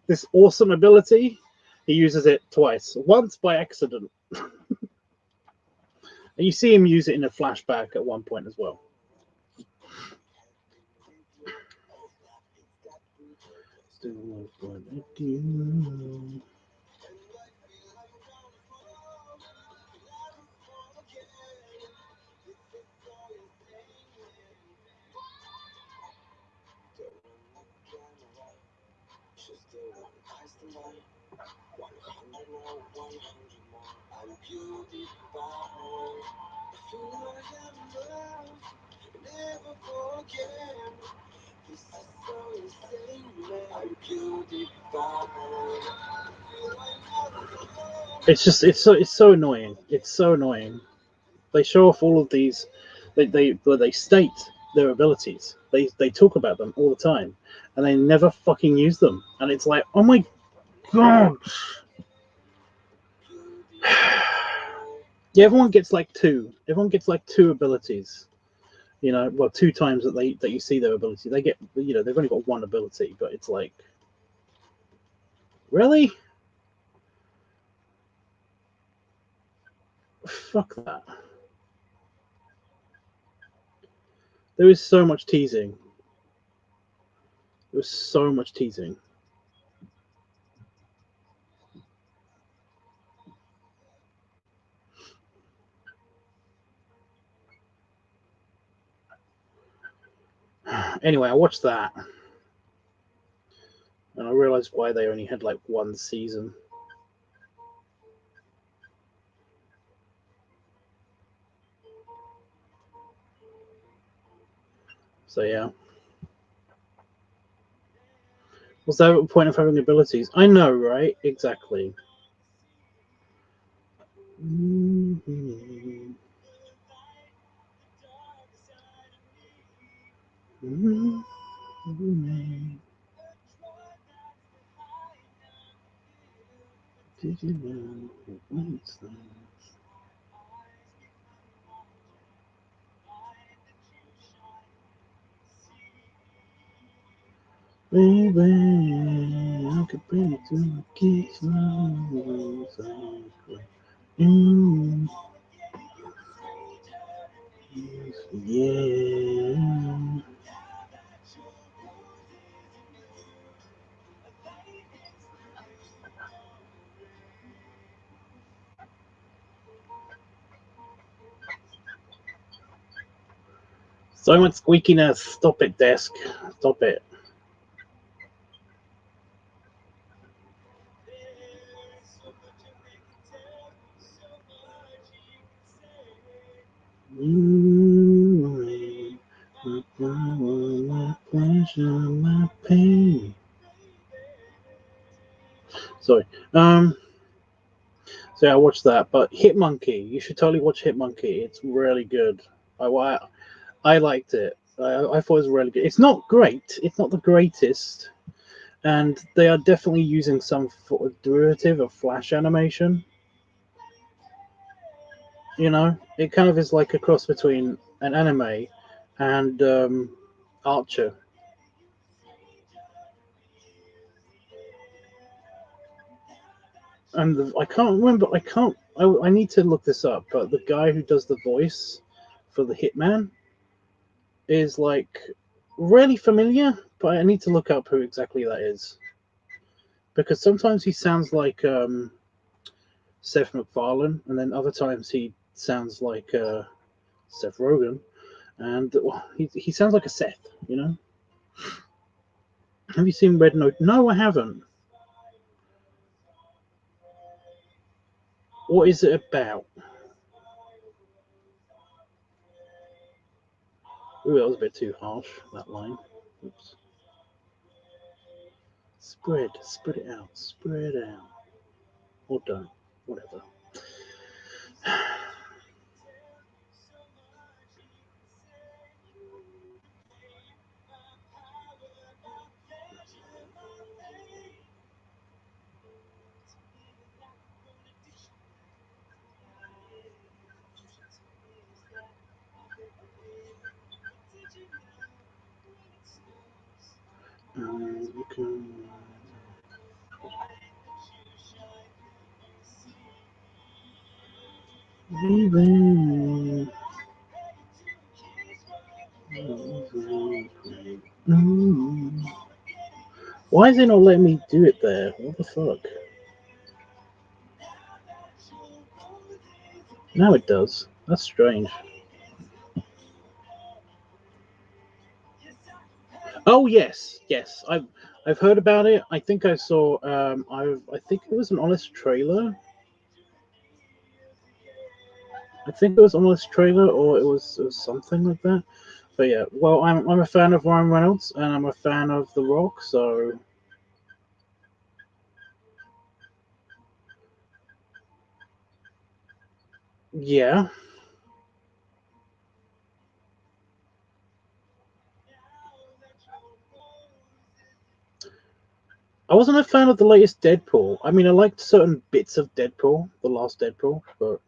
This awesome ability, he uses it twice. Once by accident. And you see him use it in a flashback at one point as well. Still what I do. It's just it's so annoying. It's so annoying. They show off all of these. They state their abilities. They talk about them all the time, and they never fucking use them. And it's like, oh my god. Yeah, everyone gets like 2. Everyone gets like 2 abilities. You know, well, 2 times that you see their ability. They get, you know, they've only got 1 ability, but it's like, really? Fuck that. There is so much teasing. There was so much teasing. Anyway, I watched that, and I realized why they only had like 1 season. So yeah. What's the point of having abilities? I know, right? Exactly. Mm-hmm. Mm-hmm. Did you know once that? Baby, I could bring it to a kiss. Yeah. So much squeakiness. Stop it, desk. Stop it. My power, my pleasure, my pain. Sorry. So yeah, I watched that. But Hitmonkey, you should totally watch Hitmonkey. It's really good. I liked it. I thought it was really good. It's not great. It's not the greatest, and they are definitely using some sort of derivative of Flash animation. You know, it kind of is like a cross between an anime and Archer. And I can't remember. I need to look this up. But the guy who does the voice for the Hitman is like really familiar. But I need to look up who exactly that is, because sometimes he sounds like Seth MacFarlane, and then other times he sounds like Seth Rogen, and well, he sounds like a Seth. You know. Have you seen Red Note? No, I haven't. What is it about? Ooh, that was a bit too harsh, that line. Oops. Spread it out, spread it out. Or don't, whatever. Okay. Leaving. Why is it not letting me do it there? What the fuck? Now it does. That's strange. Oh yes, yes. I've heard about it. I think I saw. I think it was an honest trailer. I think it was an honest trailer, or it was something like that. But yeah, well, I'm a fan of Ryan Reynolds, and I'm a fan of The Rock, so yeah. I wasn't a fan of the latest Deadpool. I mean, I liked certain bits of Deadpool, the last Deadpool, but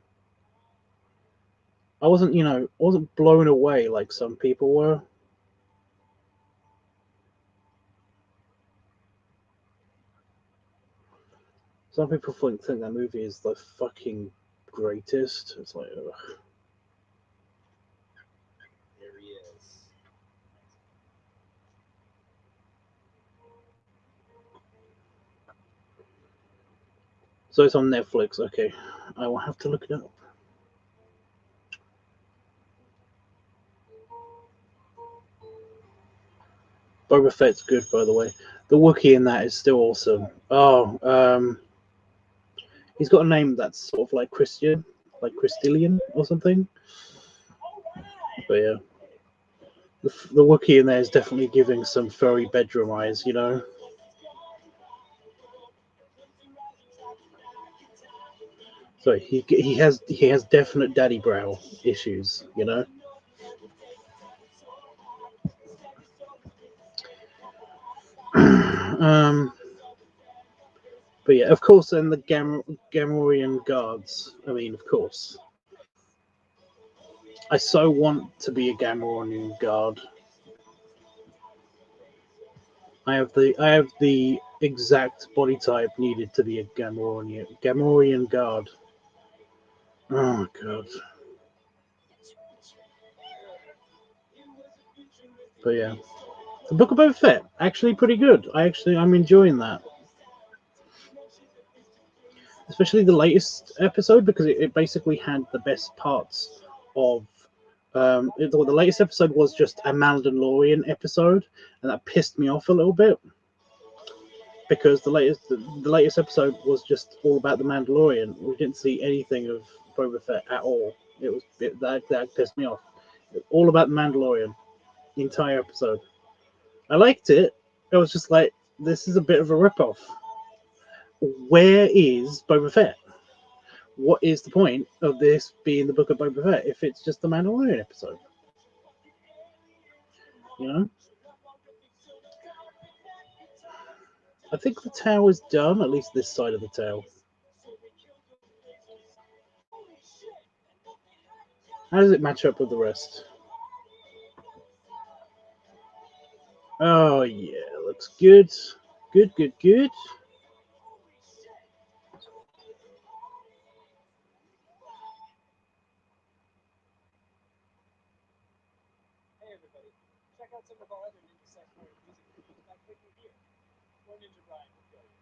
I wasn't, wasn't blown away like some people were. Some people think that movie is the fucking greatest. It's like, ugh. There he is. So it's on Netflix. Okay, I will have to look it up. Boba Fett's good, by the way. The Wookiee in that is still awesome. Oh, he's got a name that's sort of like Christian, like Christillian or something. But yeah, the Wookiee in there is definitely giving some furry bedroom eyes, you know. So he has definite daddy brow issues, you know. But yeah, of course, and the Gamorrean guards. I mean, of course, I so want to be a Gamorrean guard. I have the exact body type needed to be a Gamorrean guard. Oh god. But yeah, the Book of Boba Fett actually pretty good. I'm enjoying that, especially the latest episode because it basically had the best parts of. The latest episode was just a Mandalorian episode, and that pissed me off a little bit because the latest episode was just all about the Mandalorian. We didn't see anything of Boba Fett at all. That pissed me off. All about the Mandalorian, the entire episode. I liked it. I was just like, this is a bit of a ripoff. Where is Boba Fett? What is the point of this being the Book of Boba Fett if it's just the Mandalorian episode? You know? I think the tale is done, at least this side of the tale. How does it match up with the rest? Oh yeah, looks good. Good, good, good. Hey everybody, check out some of our other Ninja Sanctuary music videos by clicking here. Or Ninja Brian will show you.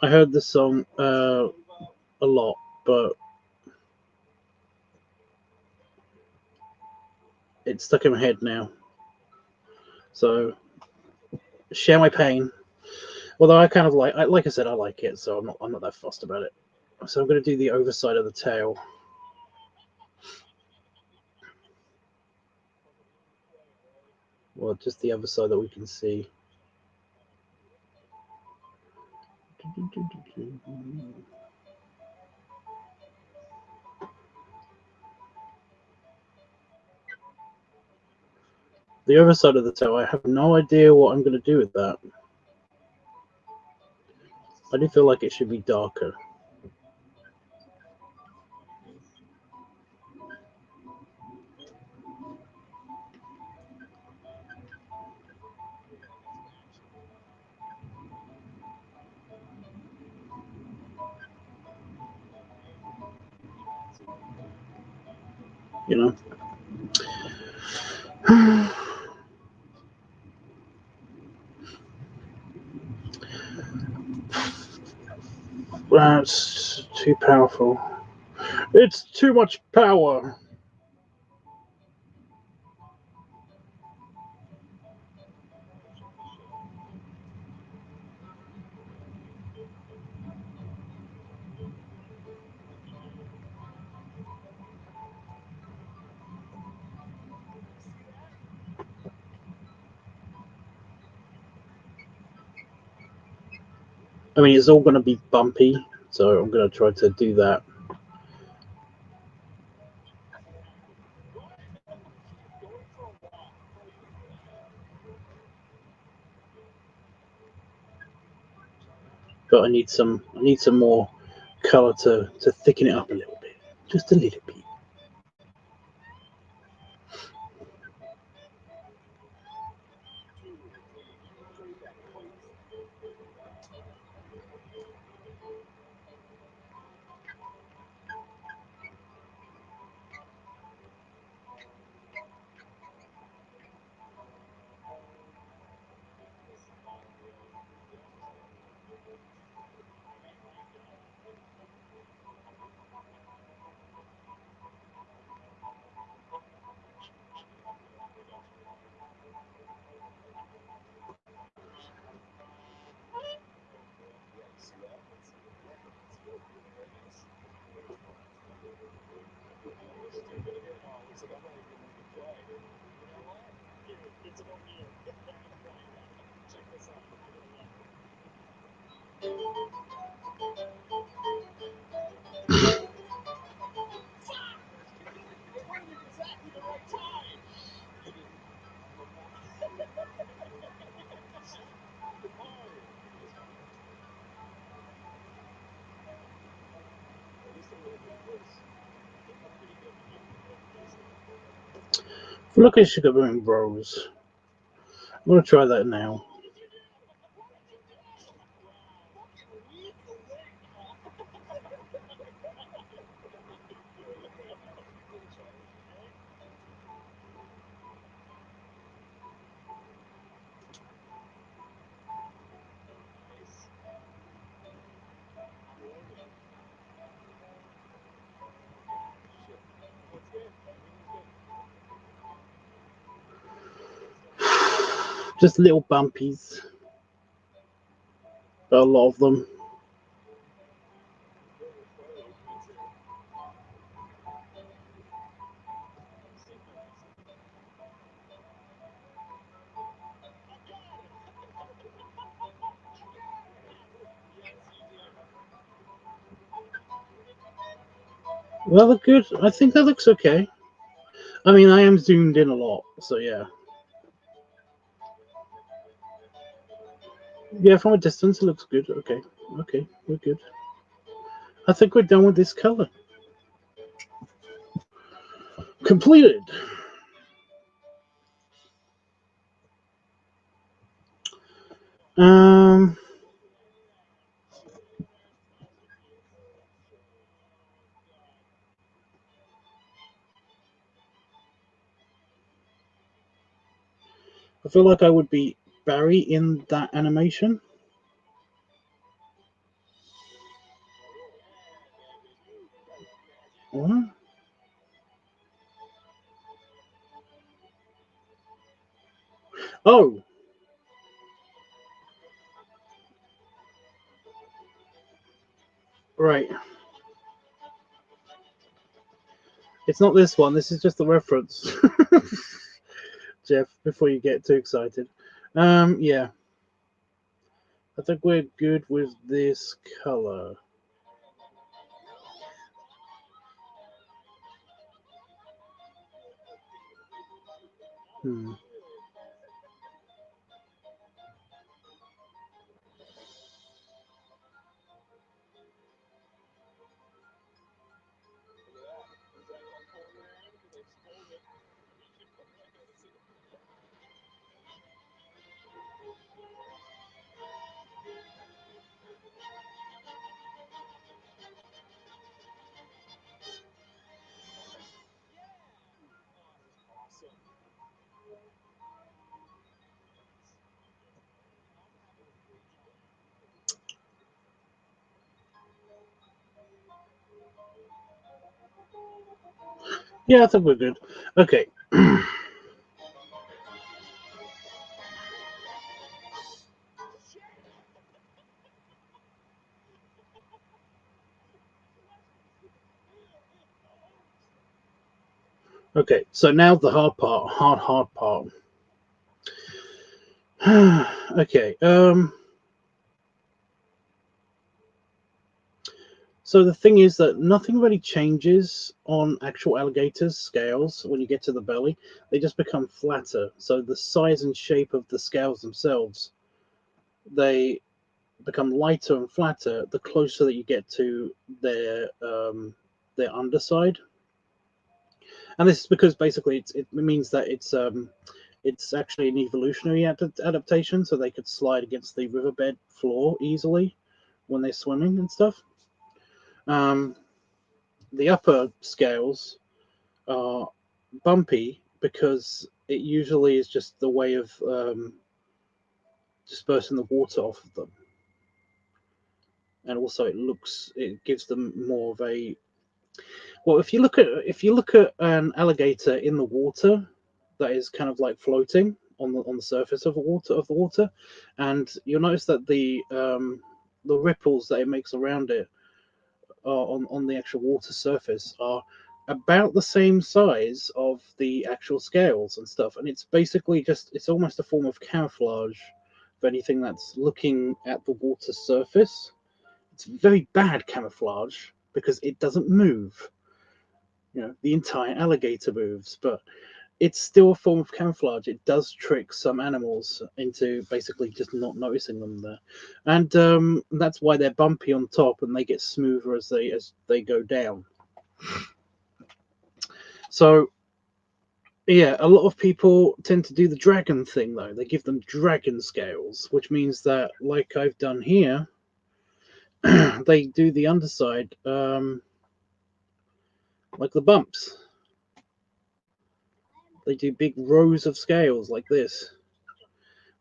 I heard this song a lot, but it's stuck in my head now. So share my pain. Although I kind of like I said, I like it, so I'm not that fussed about it. So I'm going to do the overside of the tail. Well, just the other side that we can see. The other side of the tail, I have no idea what I'm going to do with that. I do feel like it should be darker. You know. That's too powerful. It's too much power. I mean, it's all going to be bumpy, so I'm going to try to do that. But I need some more color to thicken it up a little bit, just a little bit. Look at Sugar Boom Bros. I'm going to try that now. Just little bumpies. A lot of them. That look good. I think that looks okay. I mean, I am zoomed in a lot, so yeah. Yeah, from a distance, it looks good. Okay, we're good. I think we're done with this color. Completed. Um, I feel like I would be Barry in that animation. What? Oh, right. It's not this one. This is just the reference. Jeff, before you get too excited. Yeah. I think we're good with this color. Yeah, I think we're good. Okay. Okay, so now the hard part, hard part. Okay, so the thing is that nothing really changes on actual alligators' scales when you get to the belly. They just become flatter. So the size and shape of the scales themselves, they become lighter and flatter the closer that you get to their underside. And this is because basically it means that it's actually an evolutionary adaptation, so they could slide against the riverbed floor easily when they're swimming and stuff. The upper scales are bumpy because it usually is just the way of dispersing the water off of them, and also it gives them more of a, well, if you look at an alligator in the water that is kind of like floating on the surface of the water, and you'll notice that the ripples that it makes around it on the actual water surface are about the same size of the actual scales and stuff, and it's basically it's almost a form of camouflage for anything that's looking at the water surface. It's very bad camouflage because it doesn't move. You know, the entire alligator moves, but it's still a form of camouflage. It does trick some animals into basically just not noticing them there, and that's why they're bumpy on top and they get smoother as they go down. So yeah, a lot of people tend to do the dragon thing though. They give them dragon scales, which means that, like I've done here, they do the underside like the bumps. They do big rows of scales like this,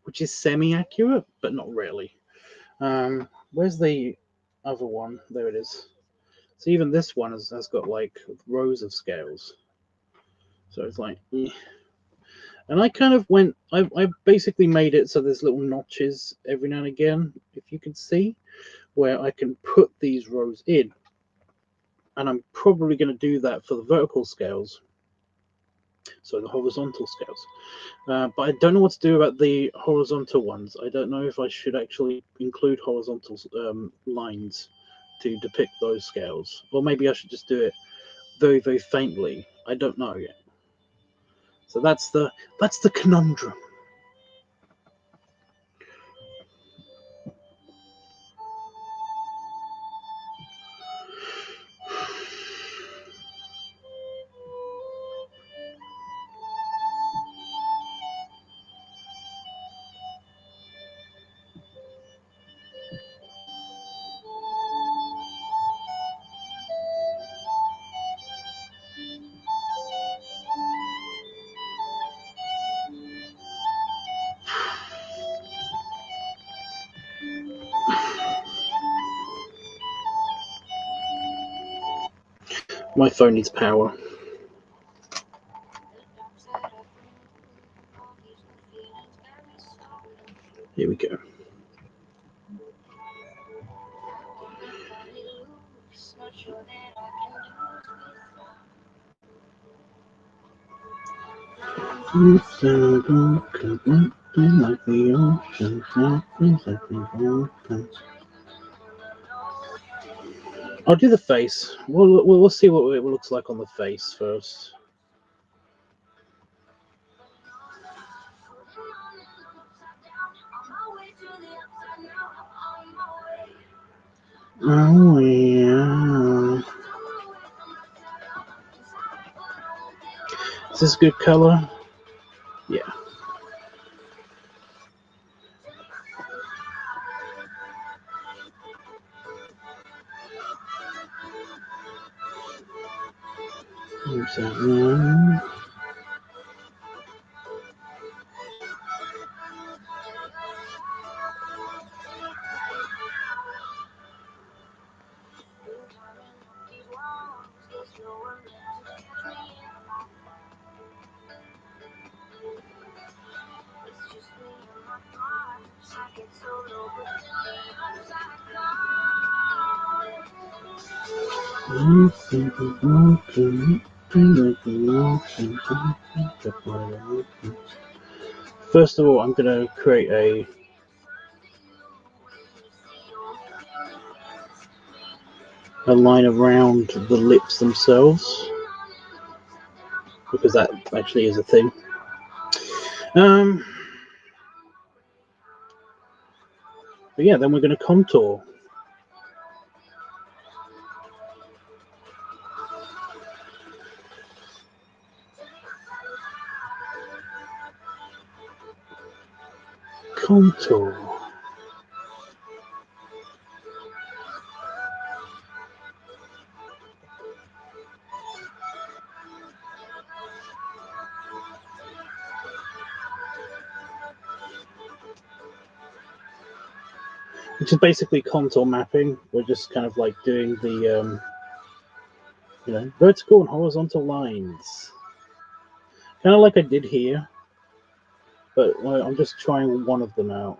which is semi-accurate, but not really. Where's the other one? There it is. So even this one has got like rows of scales. So it's like, eh. And I kind of went, I basically made it so there's little notches every now and again, if you can see, where I can put these rows in. And I'm probably going to do that for the vertical scales, so the horizontal scales. But I don't know what to do about the horizontal ones. I don't know if I should actually include horizontal lines to depict those scales, or maybe I should just do it very, very faintly. I don't know yet. So that's the conundrum. My phone needs power. Here we go. Like the ocean, I'll do the face. We'll see what it looks like on the face first. Oh yeah. Is this good color? Yeah. First of all, I'm going to create a line around the lips themselves, because that actually is a thing. But yeah, then we're going to contour. Contour. Which is basically contour mapping. We're just kind of like doing the, vertical and horizontal lines. Kind of like I did here, but I'm just trying one of them out.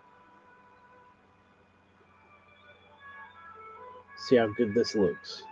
See how good this looks.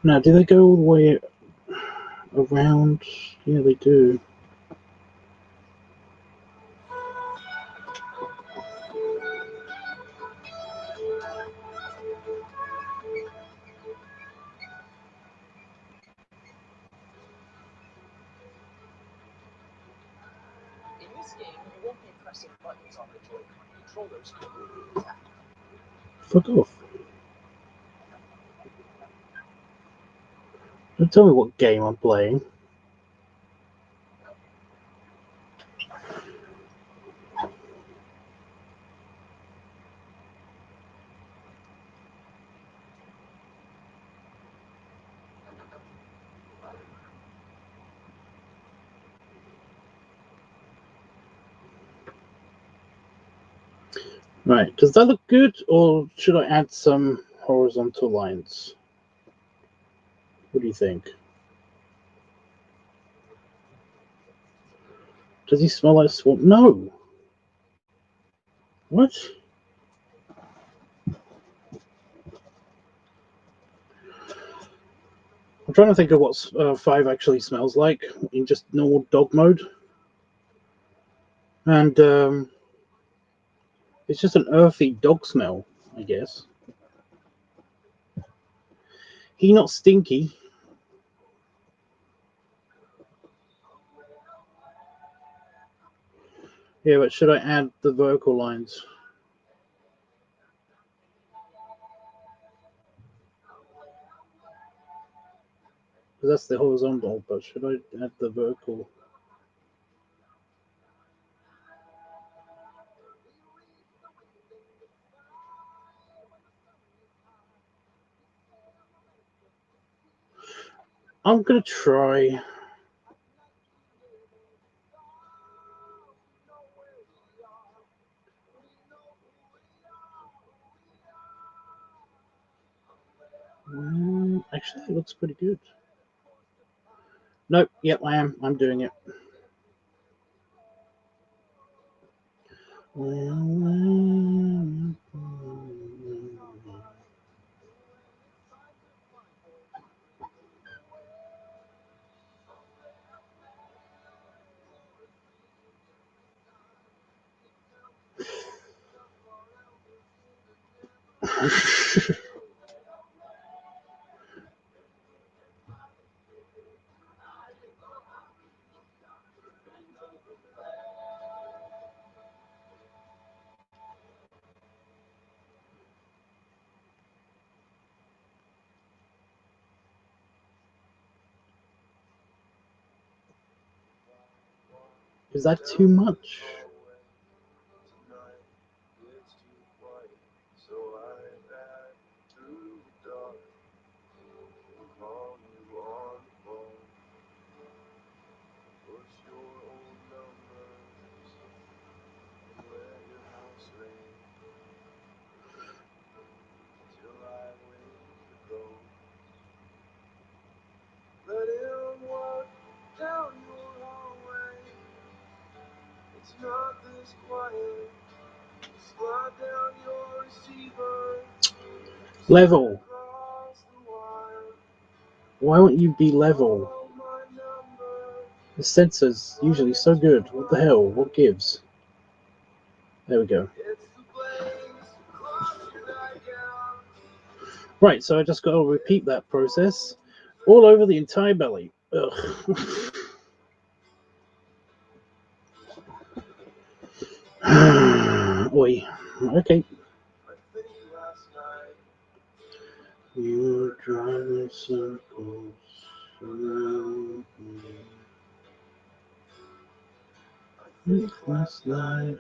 Now, do they go all the way around? Yeah, they do. In this game, you won't be pressing buttons on the Joy-Con. Controllers can be tapped. Fuck off. Don't tell me what game I'm playing. Right, does that look good, or should I add some horizontal lines? What do you think? Does he smell like swamp? No! What? I'm trying to think of what 5 actually smells like in just normal dog mode. And it's just an earthy dog smell, I guess. He not stinky. Yeah, but should I add the vocal lines? Because that's the horizontal, but should I add the vertical? I'm gonna try. Actually, it looks pretty good. Nope, yep, I am. I'm doing it. Is that too much? Level. Why won't you be level? The sensor's usually so good. What the hell? What gives? There we go. Right, so I just got to repeat that process all over the entire belly. Ugh. Oi. Okay. You were driving circles around me. Last night,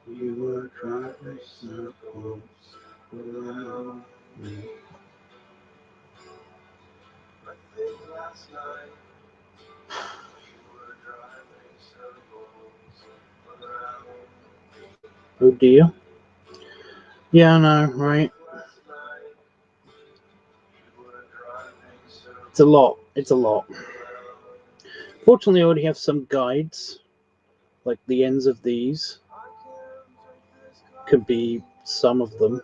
you were driving circles around me. I think last night, you were driving circles around me. Oh dear. Yeah, I know, right? It's a lot. It's a lot. Fortunately, I already have some guides, like the ends of these could be some of them.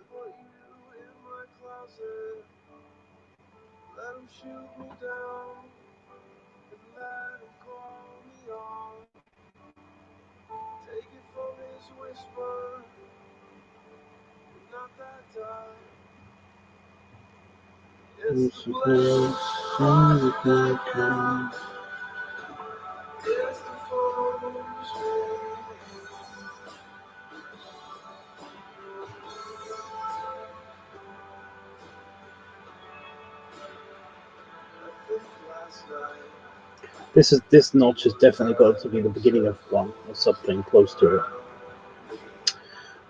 This notch has definitely got to be the beginning of one or something close to it.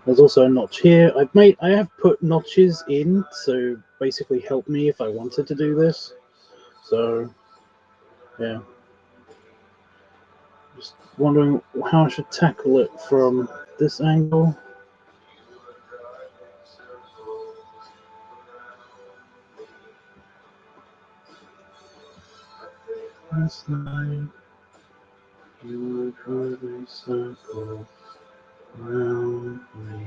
There's also a notch here. I have put notches in to basically help me if I wanted to do this. So yeah. Just wondering how I should tackle it from this angle. Last night, you were driving circles around me.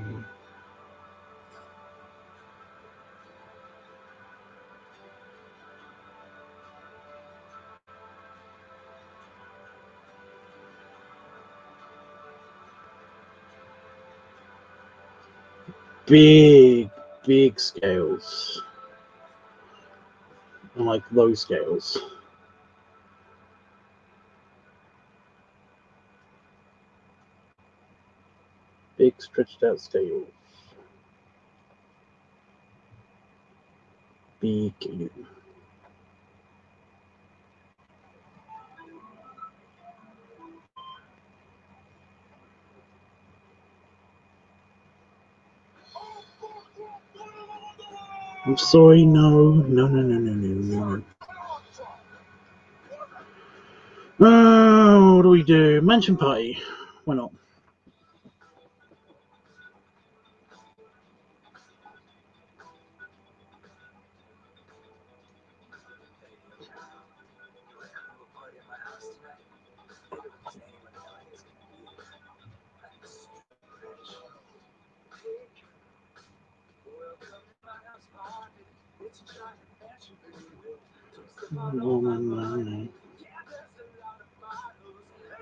Big scales. Unlike low scales. Big stretched out scales. Big. I'm sorry, no. What do we do? Mansion party. Why not?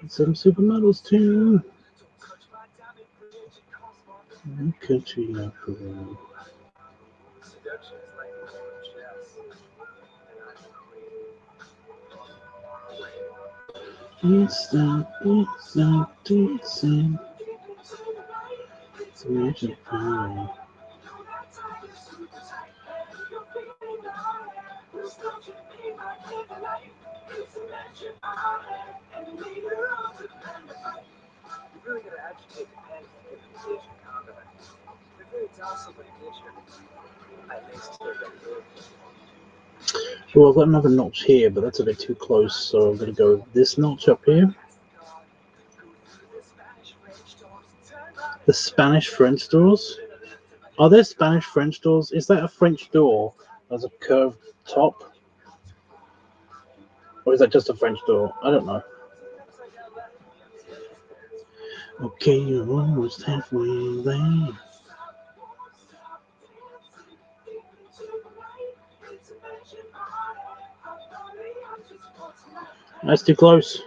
Some supermodels too. Country after all. It's a magic power. You really gotta agitate the pen to get the musician confident. If they tell somebody get you, at least they're gonna do it. Well, I've got another notch here, but that's a bit too close, so I'm going to go with this notch up here. The Spanish French doors? Are there Spanish French doors? Is that a French door as a curved top? Or is that just a French door? I don't know. Okay, you're almost halfway there. That's too close.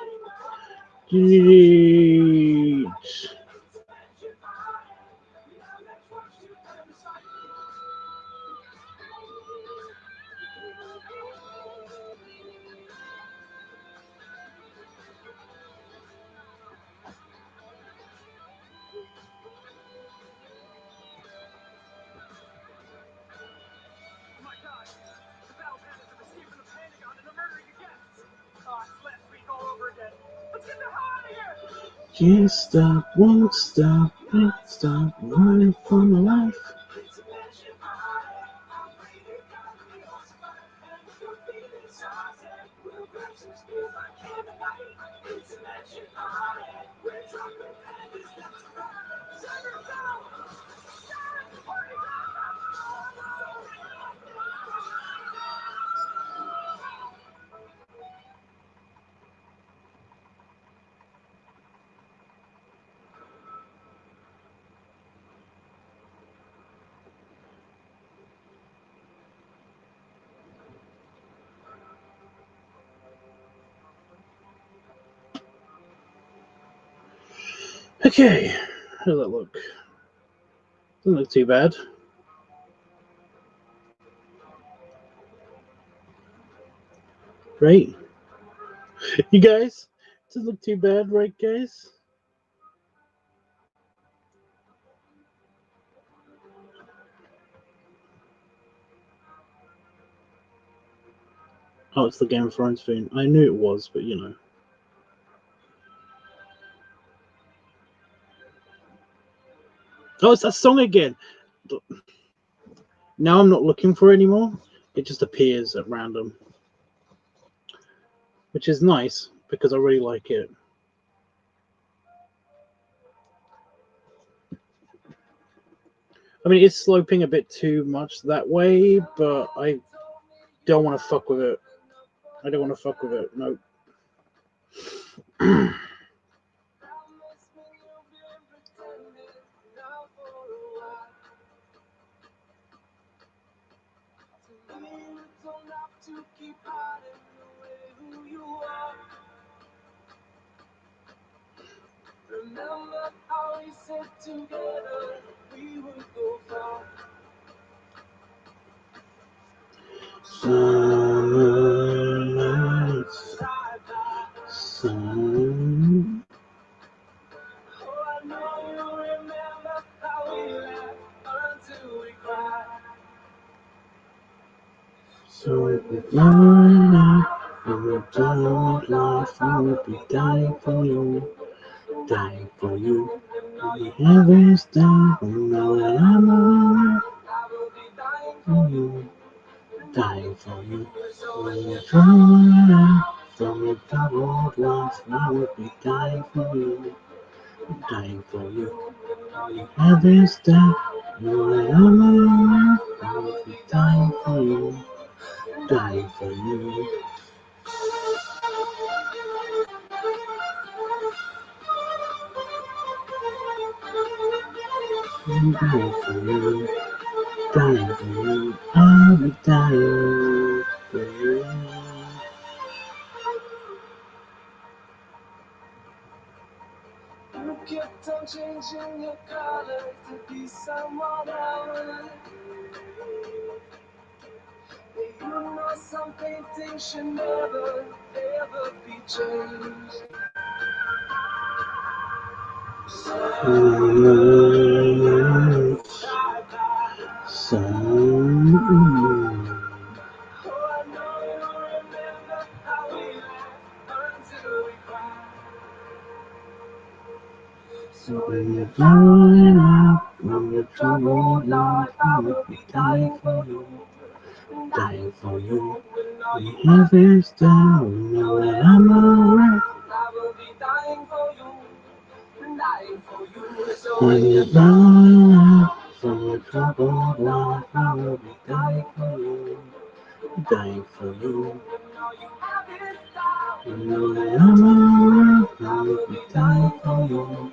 Jeez. Can't stop, won't stop, can't stop running for my life. Okay, how does that look? Doesn't look too bad. Right? You guys? Doesn't look too bad, right, guys? Oh, it's the Game of Thrones theme. I knew it was, but you know. Oh, it's that song again. Now I'm not looking for it anymore. It just appears at random. Which is nice, because I really like it. I mean, it's sloping a bit too much that way, but I don't want to fuck with it. I don't want to fuck with it. Nope. Remember how we said together we would go far. Summer nights, sun. Oh, I know you remember how we laughed until we cried. So if one night for a dollar life, I would be dying for you, dying for you. Heaven's down, now that I'm alive, for you, dying for you. When you're falling out from a double life, I would be dying for you, dying for you. Heaven's down, now that I'm alive, I would be dying for you, dying for you. I'm dying for you, dying for you, I'll be dying for you. You kept on changing your color to be someone else. some paintings should never, ever be changed. So when you're growing up, when you're troubled life, I will be dying for you, dying for you. When you have this down, know that I'm around. I will be dying for you, dying for you. So When you're growing up, from your troubled life, I will be dying for you, dying for you. You know that I'm around, I will be dying for you.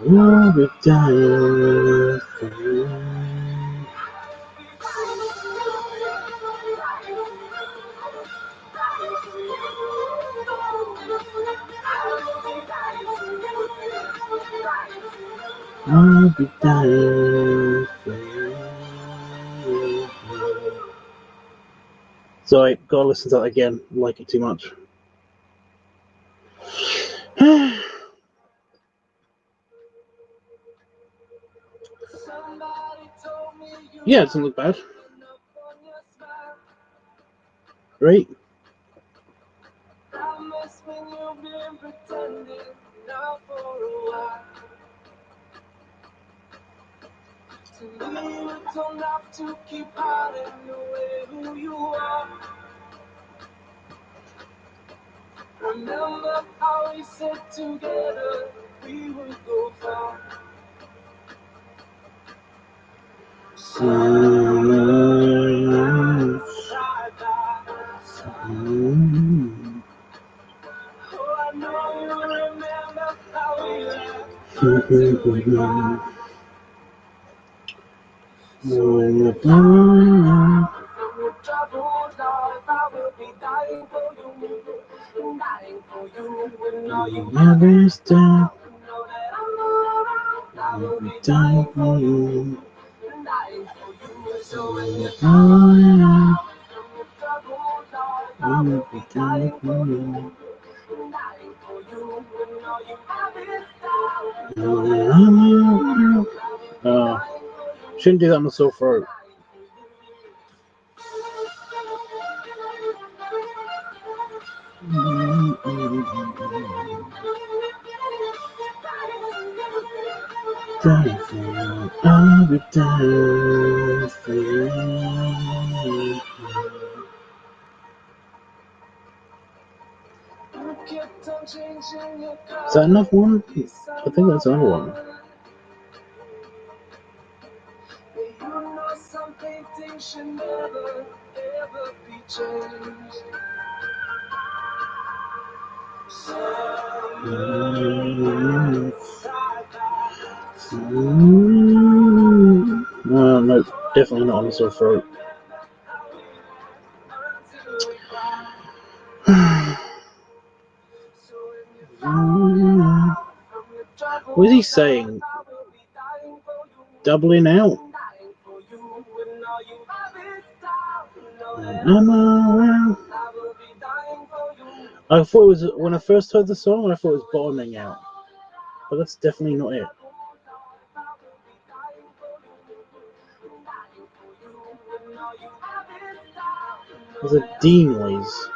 We'll be dying for you. I'll be dying for you. Sorry, gotta listen to that again. I like it too much. Yeah, it doesn't look bad. Great. I miss when you've been pretending now for a while. To me, you don't have to keep hiding away who you are. Remember how we said together we would go far. Oh, I know you remember how we laughed until we cried. When you're growing up, From your troubled life, I will be dying for you, dying for you. When all you have never stop. know that I'm around, I will be dying for you, dying for you. So when you're Growing up, from your troubled life, I I will will be be dying dying for for you. you, dying for you. When all you have is doubt, Know that I'm around. Shouldn't do that on the sore throat. Dying for you, I'll be dying for you. Is that another one? I think that's another one. You know some paintings should never, ever be changed. No, definitely not on the sore throat. What is he saying? Doubling out? I'm around. I thought it was, when I first heard the song, I thought it was bottoming out. But that's definitely not it. There's a D noise.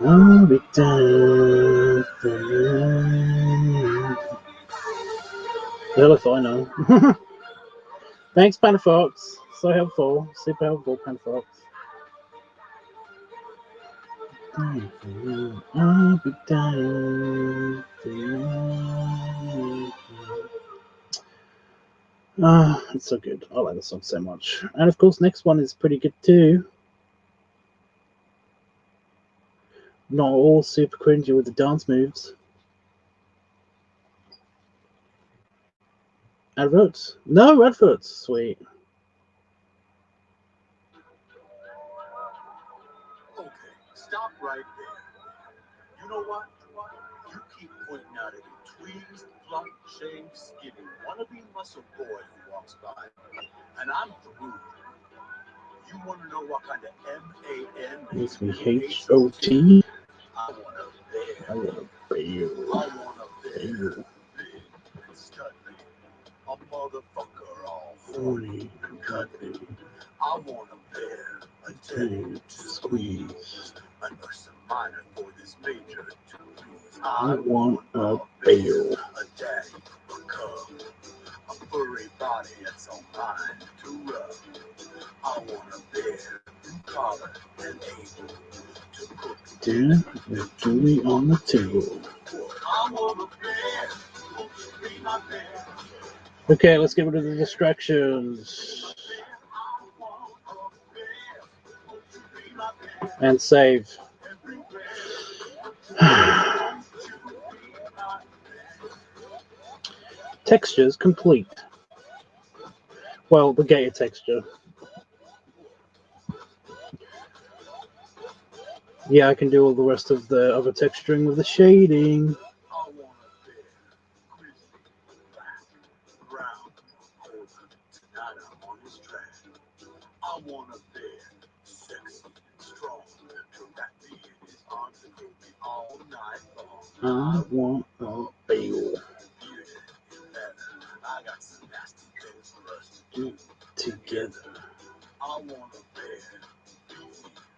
I'll be down for you. Hell if I know. Thanks, Panda Fox. So helpful. Super helpful, Panda Fox. I'll be down for you. Ah, it's so good. I like the song so much. And of course, next one is pretty good too. Not all super cringy with the dance moves. Adverts? No adverts. Sweet. Okay, stop right there. You know what? You keep pointing out every tweezed, plump, shaved, skinny, wannabe muscle boy who walks by, and I'm through. You want to know what kind of M-A-N makes me H-O-T? I want a bear. I want a bear. I want a bear. Big and studly. A motherfucker all Horny and cuddly. I want a bear. A teddy to squeeze. An Ursa Minor for this major to please. I want a bear. A daddy, a cub. A furry body that's all mine to rub. I want a bear. Collar and able to cook Dinner with Julie on the table. I want a bear. Won't you be my bear? Okay, let's get rid of the distractions. And save. Textures complete. Well, the gator texture. Yeah, I can do all the rest of the other texturing with the shading. I want a bear. Grizzly, black, brown, golden. Tonight I'm on his track. I want a bear. Sexy and strong. To wrap me in his arms and hold me all night long. I want a bear. I got some nasty things for us to do Together. I want a bear.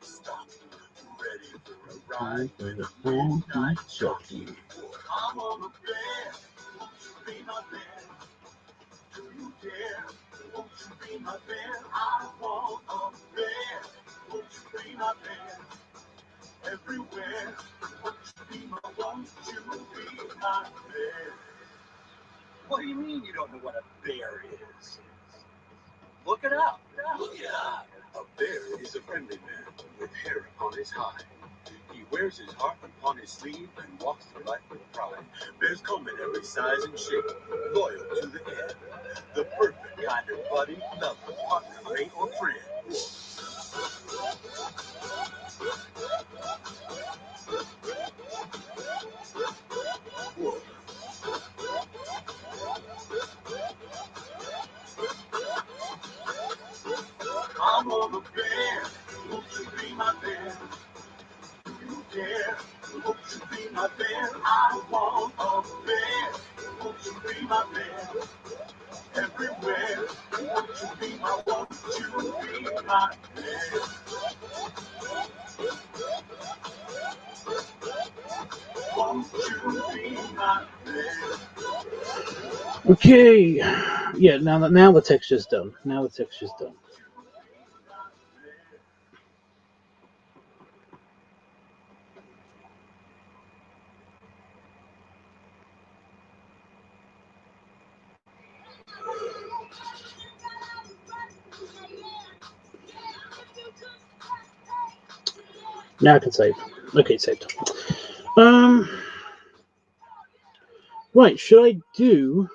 Stop. Ready for a ride with a midnight jockey. I want a bear. Won't you be my bear? Do you dare? Won't you be my bear? I want a bear. Won't you be my bear? Everywhere. Won't you be my bear? What do you mean you don't know what a bear is? Look it up. Look it up. A bear is a friendly man with hair upon his hide. He wears his heart upon his sleeve and walks through life with pride. Bears come in every size and shape, loyal to the end. The perfect kind of buddy, lover, partner, mate, or friend. I want a bear. Won't you be my bear? Do you dare? Won't you be my bear? I want a bear. Won't you be my bear? Everywhere. Won't you be my, won't you be my bear? Won't you be my bear? Okay. Yeah, now the texture's done. Now the texture's done. Now I can save. Okay, saved. Right, should I do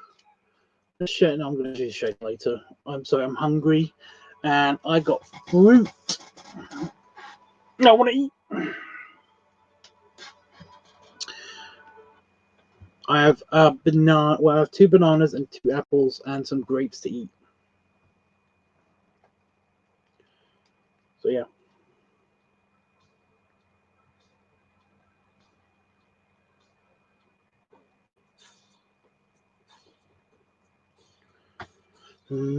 the shade? No, I'm going to do the shade later. I'm sorry, I'm hungry, and I got fruit. No, I want to eat. I have a banana. Well, I have 2 bananas and 2 apples and some grapes to eat. So yeah. Alright,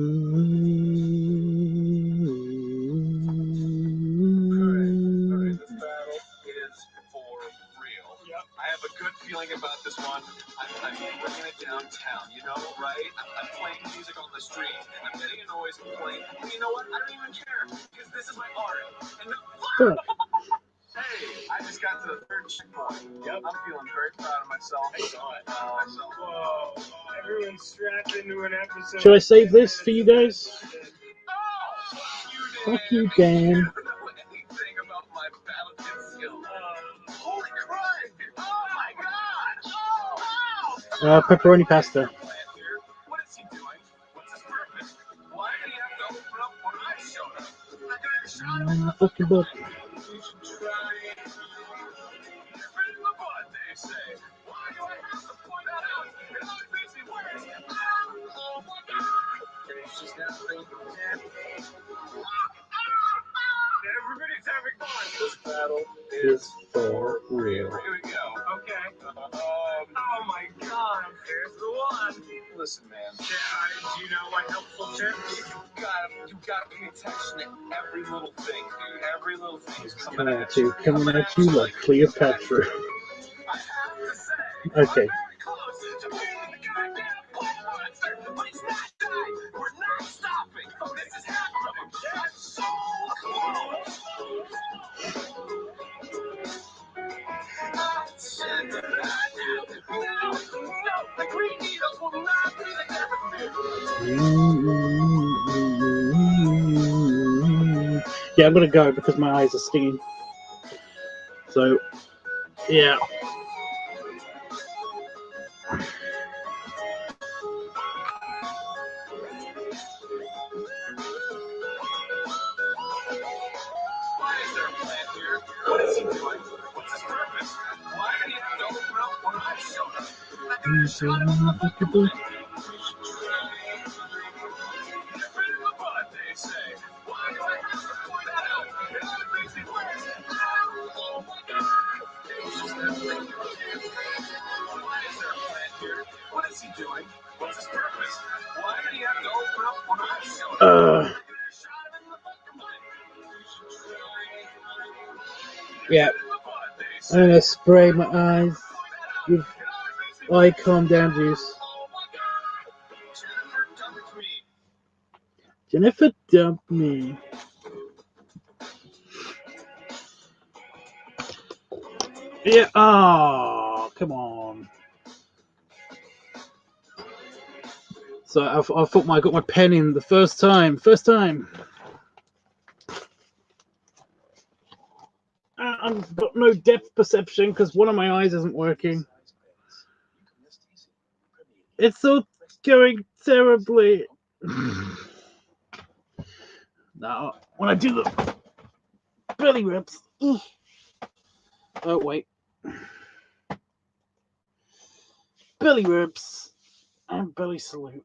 this battle is for real. Yep. I have a good feeling about this one. I'm bringing it downtown, you know, right? I'm playing music on the street. I'm getting a noise complaint. But you know what? I don't even care, because this is my art. And Sure. Hey, I just got to the 3rd checkpoint. Yep. I'm feeling very proud of myself. I saw it. Whoa. Everyone's strapped into an episode. Should I save this for you guys? Oh, Fuck you, Dan. You don't know anything about my battlefield skill. Holy crud! Oh my god! Oh! Pepperoni pasta. What is he doing? What's his purpose? Why did he have to open up when I showed up? I could have shot him in the Fuck your butt. You should try it. Get rid of the pictures for real. Here we go. Okay. Oh my God. Here's the one. Listen, man. Do you know my helpful tips? You gotta pay attention to every little thing, dude. Every little thing is coming at you. Coming at you like Cleopatra. Okay. We're not stopping. Oh, this is happening. That's so close. No, the green needles will not be the death of you. Yeah, I'm gonna go because my eyes are stinging. So, yeah. Why is there a plant here? What is he doing? What's his purpose? Why did he have to open up when I showed up? I could have shot him in the fucking butt. Nip it in the bud, they say. Why do I have to point that out? It only makes me worse. Oh my God! Why is there a plant here? What is he doing? What's his purpose? Why did he have to open up when I showed up? I could have shot him in the fucking butt. Yeah. I'm gonna spray my eyes with eye calm down juice. Jennifer dumped me. Yeah. Oh, come on. So I thought I got my pen in the first time. I've got no depth perception because one of my eyes isn't working. It's all going terribly. Now, when I do the belly rubs. Oh, wait. Belly rubs and belly salute.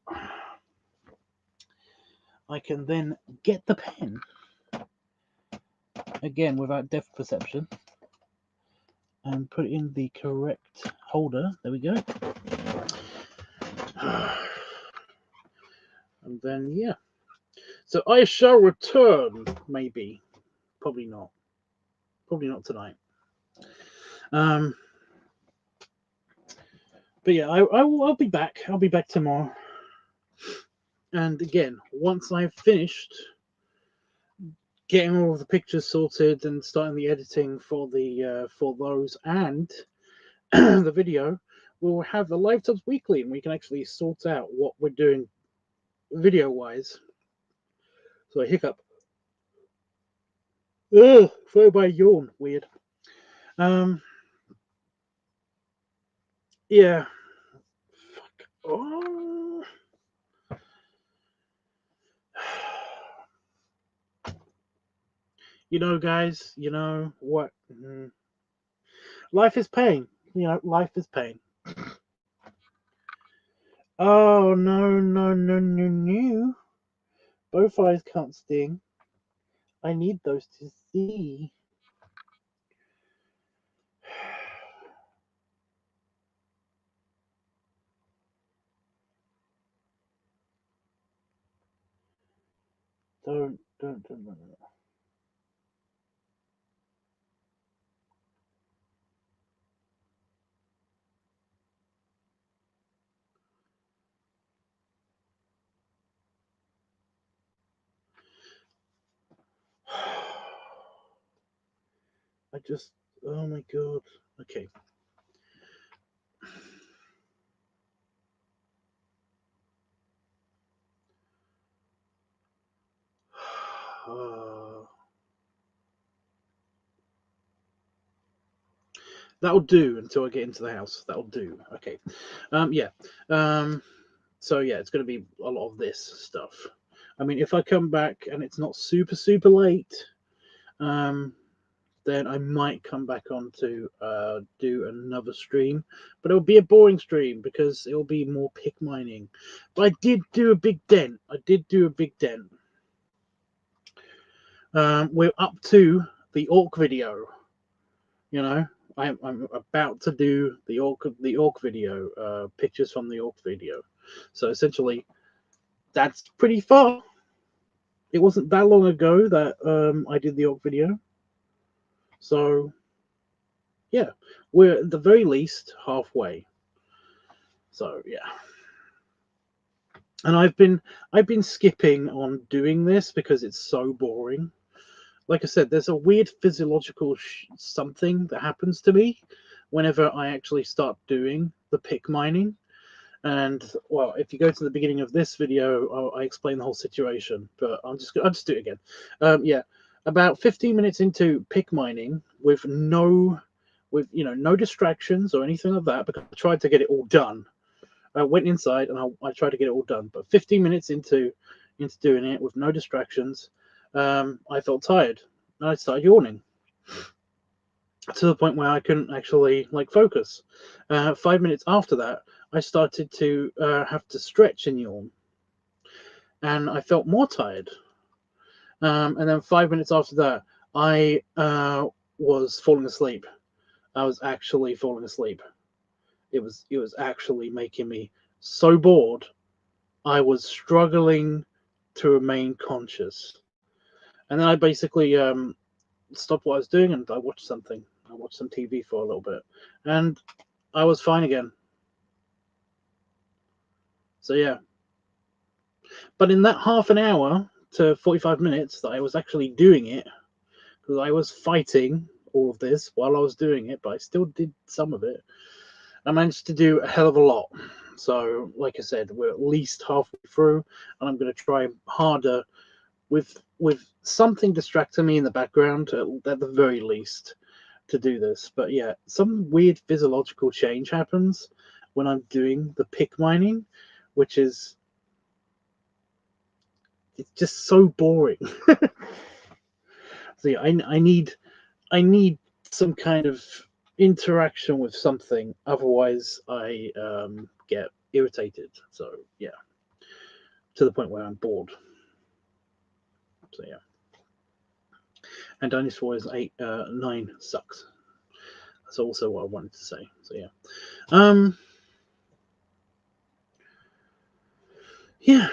I can then get the pen. Again, without depth perception. And put it in the correct holder. There we go. And then, yeah. So I shall return, maybe. Probably not. Probably not tonight. But yeah, I'll be back. I'll be back tomorrow. And again, once I've finished getting all of the pictures sorted and starting the editing for the for those and the video, we'll have the LiveTUBBS weekly, and we can actually sort out what we're doing video-wise. So a hiccup. Ugh, followed by a yawn. Weird. Yeah. Fuck. Oh. You know, guys, you know what? Life is pain. You know, life is pain. Oh, no. Both eyes can't sting. I need those to see. Don't. I just, oh my God. Okay. That'll do until I get into the house. That'll do. Okay. Yeah. So yeah, it's going to be a lot of this stuff. I mean, if I come back and it's not super late, then I might come back on to do another stream, but it'll be a boring stream because it'll be more pick mining. But I did do a big dent. We're up to the orc video. You know, I'm about to do the orc video, pictures from the orc video. So essentially, that's pretty far. It wasn't that long ago that I did the orc video. So yeah, we're at the very least halfway. So yeah. And I've been skipping on doing this because it's so boring. Like I said, there's a weird physiological something that happens to me whenever I actually start doing the pick mining. And well, if you go to the beginning of this video, I explain the whole situation. But I'll just do it again. Yeah, about 15 minutes into pick mining with no distractions or anything like that, because I tried to get it all done. I went inside and I tried to get it all done. But 15 minutes into doing it with no distractions, I felt tired and I started yawning to the point where I couldn't actually focus. 5 minutes after that, I started to have to stretch and yawn, and I felt more tired. And then 5 minutes after that, I was falling asleep. I was actually falling asleep. It was actually making me so bored. I was struggling to remain conscious. And then I basically stopped what I was doing and I watched something. I watched some TV for a little bit. And I was fine again. So yeah. But in that half an hour to 45 minutes that I was actually doing it, because I was fighting all of this while I was doing it, but I still did some of it, I managed to do a hell of a lot. So, like I said, we're at least halfway through, and I'm going to try harder with something distracting me in the background at the very least to do this. But yeah, some weird physiological change happens when I'm doing the pick mining, which is it's just so boring. So yeah, I need some kind of interaction with something, otherwise I get irritated. So yeah, to the point where I'm bored. So yeah, and Dinosaur Wars 9 sucks. That's also what I wanted to say. So yeah, yeah.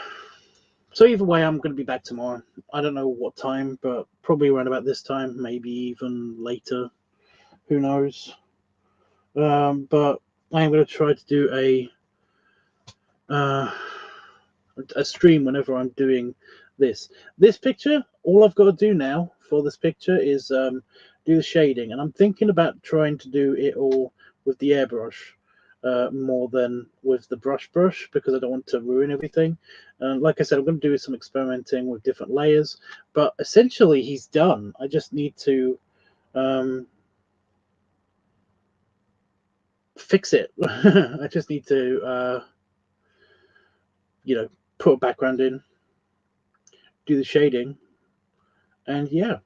So either way, I'm going to be back tomorrow. I don't know what time, but probably around about this time, maybe even later. Who knows? But I am going to try to do a stream whenever I'm doing this. This picture, all I've got to do now for this picture is do the shading, and I'm thinking about trying to do it all with the airbrush more than with the brush because I don't want to ruin everything. Like I said, I'm going to do some experimenting with different layers, but essentially he's done. I just need to fix it. I just need to put a background in, do the shading, and yeah.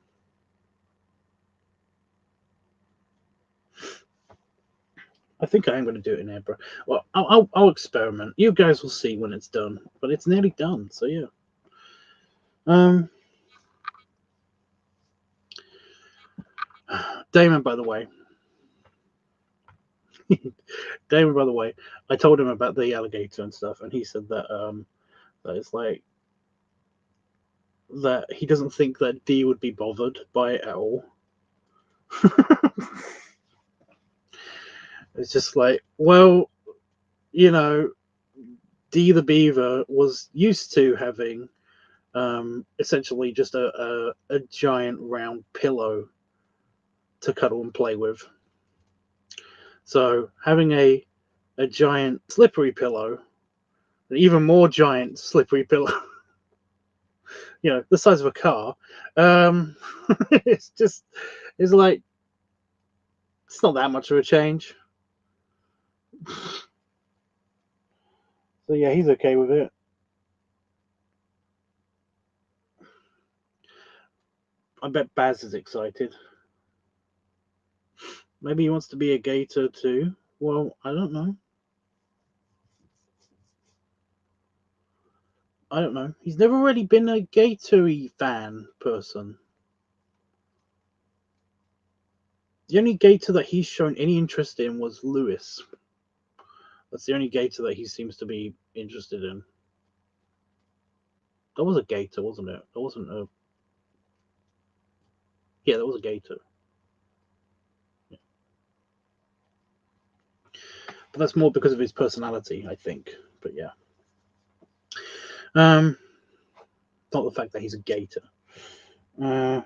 I think I am going to do it in airbrush. Well, I'll experiment. You guys will see when it's done, but it's nearly done. So yeah. Damon, by the way. Damon, by the way, I told him about the alligator and stuff, and he said that that it's like that he doesn't think that Dee would be bothered by it at all. It's just like, well, Dee the beaver was used to having essentially just a giant round pillow to cuddle and play with. So having a giant slippery pillow, an even more giant slippery pillow, the size of a car, it's like it's not that much of a change. So yeah, he's okay with it. I bet Baz is excited. Maybe he wants to be a gator too. Well, I don't know. I don't know. He's never really been a Gatory fan person. The only Gator that he's shown any interest in was Lewis. That's the only Gator that he seems to be interested in. That was a Gator, wasn't it? That wasn't a... Yeah, that was a Gator. Yeah. But that's more because of his personality, I think. But yeah. Not the fact that he's a Gator. Yeah.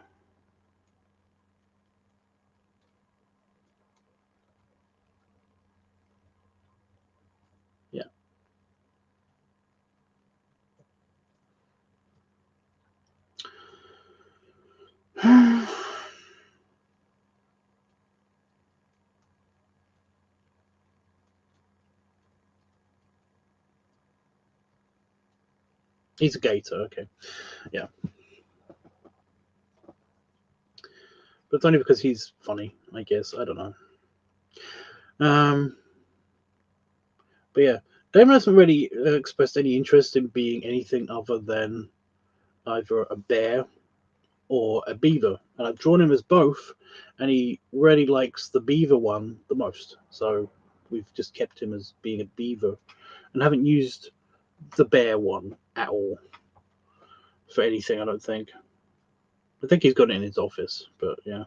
He's a Gator, okay. Yeah. But it's only because he's funny, I guess. I don't know. But yeah, Damon hasn't really expressed any interest in being anything other than either a bear or a beaver. And I've drawn him as both, and he really likes the beaver one the most. So we've just kept him as being a beaver and haven't used the bear one at all for anything, I don't think. I think he's got it in his office, but yeah.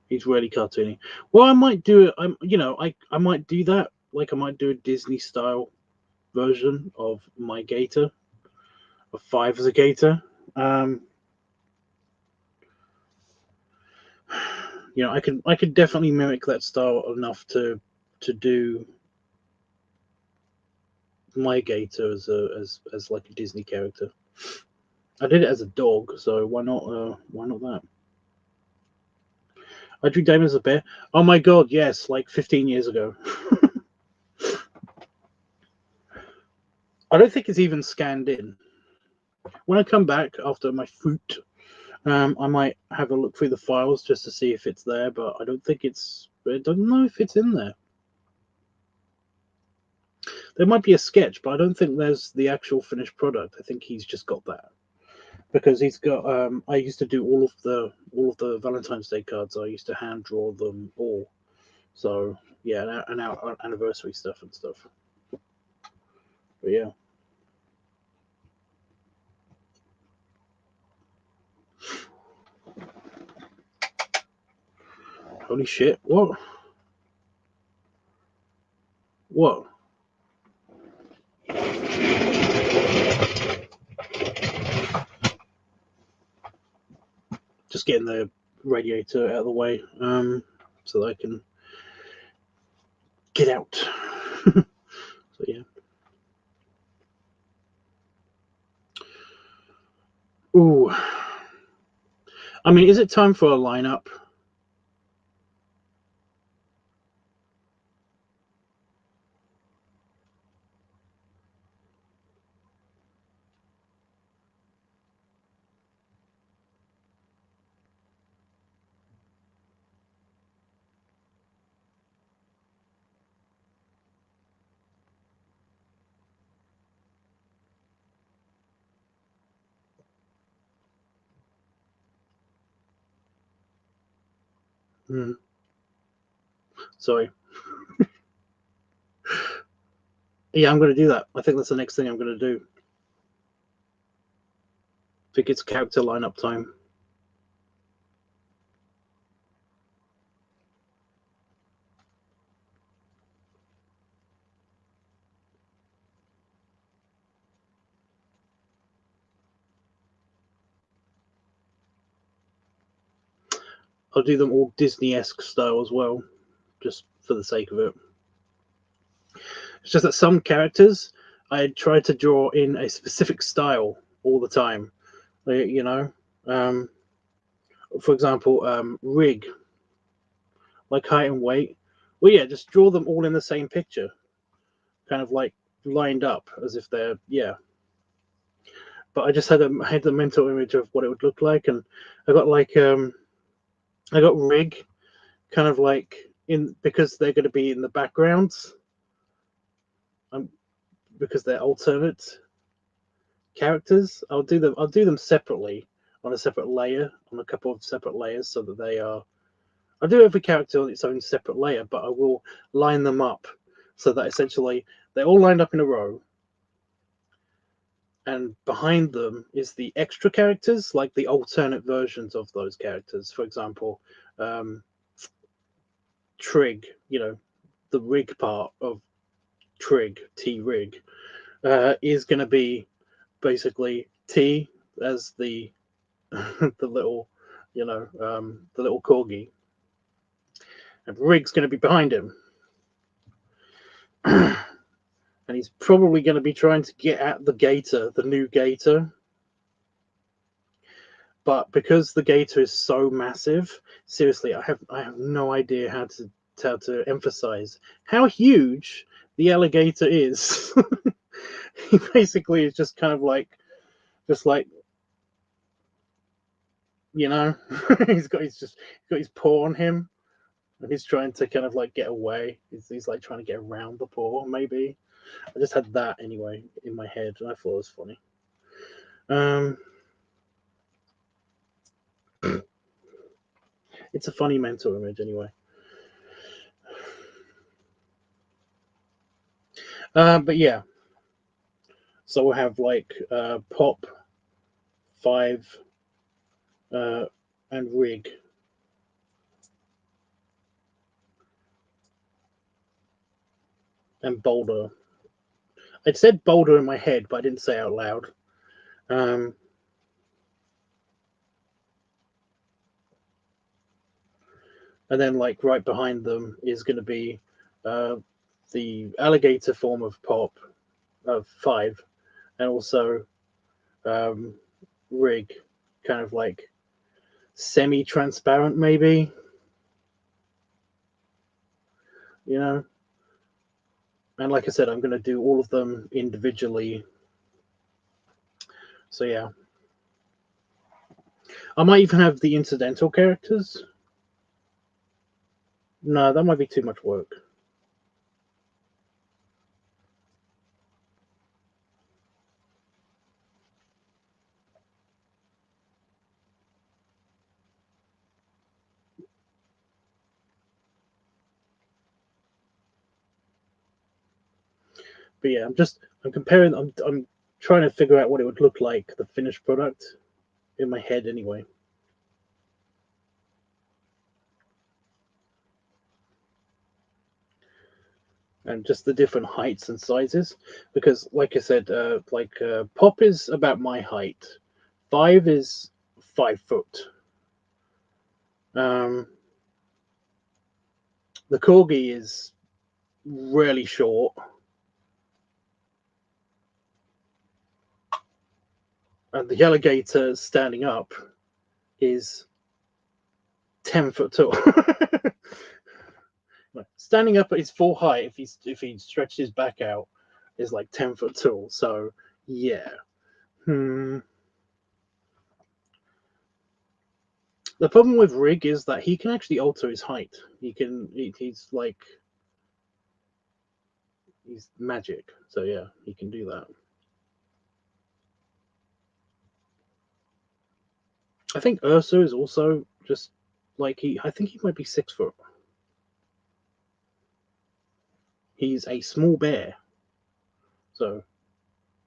He's really cartoony. Well, I might do it. I might do that. Like I might do a Disney style version of my Gator, of 5 as a Gator. I could definitely mimic that style enough to do my Gator as like a Disney character. I did it as a dog, so why not that? I drew Damon as a bear. Oh my god, yes, like 15 years ago. I don't think it's even scanned in. When I come back after my foot, I might have a look through the files just to see if it's there, but I don't know if it's in there. There might be a sketch, but I don't think there's the actual finished product. I think he's just got that. Because he's got I used to do all of the Valentine's Day cards. I used to hand draw them all. So yeah, and our anniversary stuff and stuff. But yeah. Holy shit, what? What? Just getting the radiator out of the way, so that I can get out. So yeah. Ooh. I mean, is it time for a lineup? Sorry. Yeah, I'm going to do that. I think that's the next thing I'm going to do. I think it's character lineup time. I'll do them all Disney-esque style as well, just for the sake of it. It's just that some characters I try to draw in a specific style all the time. Like, for example, rig, like height and weight. Well, yeah, just draw them all in the same picture, kind of like lined up as if they're But I just had the mental image of what it would look like, and I got I got rig, kind of like because they're going to be in the backgrounds. Because they're alternate characters. I'll do them separately on a separate layer, on a couple of separate layers, so that they are. I do every character on its own separate layer, but I will line them up so that essentially they're all lined up in a row, and behind them is the extra characters, like the alternate versions of those characters. For example, Trig, the rig part of Trig, T-Rig, is going to be basically T as the the little, the little corgi, and Rig's going to be behind him. And he's probably going to be trying to get at the Gator, the new Gator. But because the Gator is so massive, seriously, I have no idea how to emphasize how huge the alligator is. He basically is just kind of like, he's got his paw on him, and he's trying to kind of like get away. He's like trying to get around the paw, maybe. I just had that anyway in my head, and I thought it was funny. It's a funny mental image anyway. But yeah, so we'll have like Pop, 5, and Rig. And Boulder. I'd said Boulder in my head, but I didn't say it out loud. And then, like, right behind them is going to be the alligator form of Pop, of 5, and also Rig, kind of like semi-transparent, maybe. And like I said, I'm going to do all of them individually. So yeah. I might even have the incidental characters. No, that might be too much work. But yeah, I'm comparing. I'm trying to figure out what it would look like, the finished product, in my head anyway. And just the different heights and sizes, because like I said, Pop is about my height, 5 is 5 foot. The corgi is really short, and the alligator standing up is 10 foot tall. Standing up at his full height, if he stretched his back out, is like 10 foot tall. So yeah. The problem with Rig is that he can actually alter his height. He's magic. So yeah, he can do that. I think Ursa is also just like I think he might be 6 foot. He's a small bear. So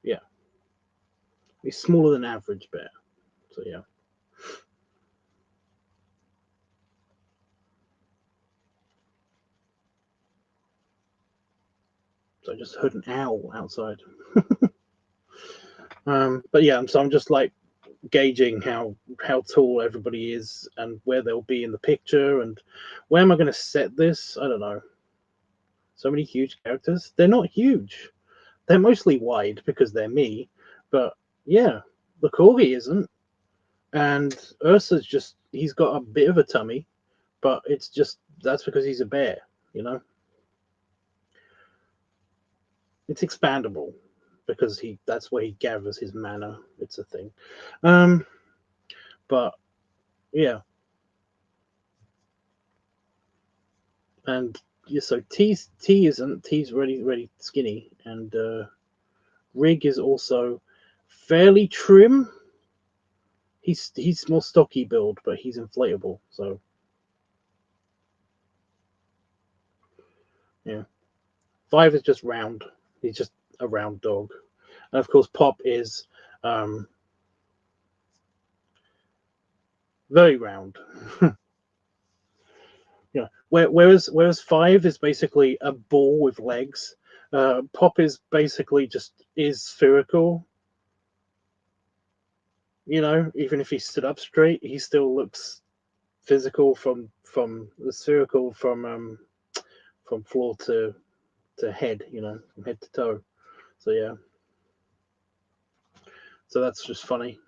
yeah. He's smaller than average bear. So yeah. So I just heard an owl outside. But yeah, so I'm just like gauging how tall everybody is and where they'll be in the picture, and where am I going to set this? I don't know. So many huge characters. They're not huge. They're mostly wide because they're me. But yeah, the corgi isn't. And Ursa's just, he's got a bit of a tummy, but it's just, that's because he's a bear, It's expandable because that's where he gathers his mana. It's a thing. But yeah. And yeah, so T's really skinny, and Rig is also fairly trim. he's more stocky build, but he's inflatable. So yeah, 5 is just round. He's just a round dog, and of course Pop is very round. Yeah, whereas 5 is basically a ball with legs. Pop is basically just is spherical. You know, even if he stood up straight, he still looks physical from the spherical from floor to head. You know, from head to toe. So yeah, so that's just funny.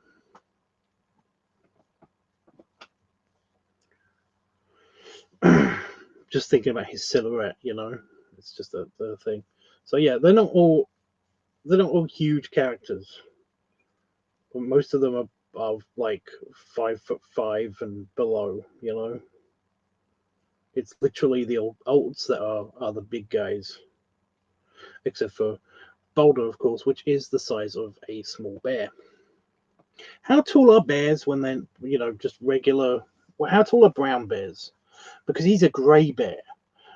Just thinking about his silhouette, you know, it's just the thing. So yeah, they're not all huge characters, but most of them are like 5'5" and below. You know, it's literally the olds that are the big guys, except for Boulder, of course, which is the size of a small bear. How tall are bears when they're, you know, just regular? Well, how tall are brown bears? Because he's a grey bear,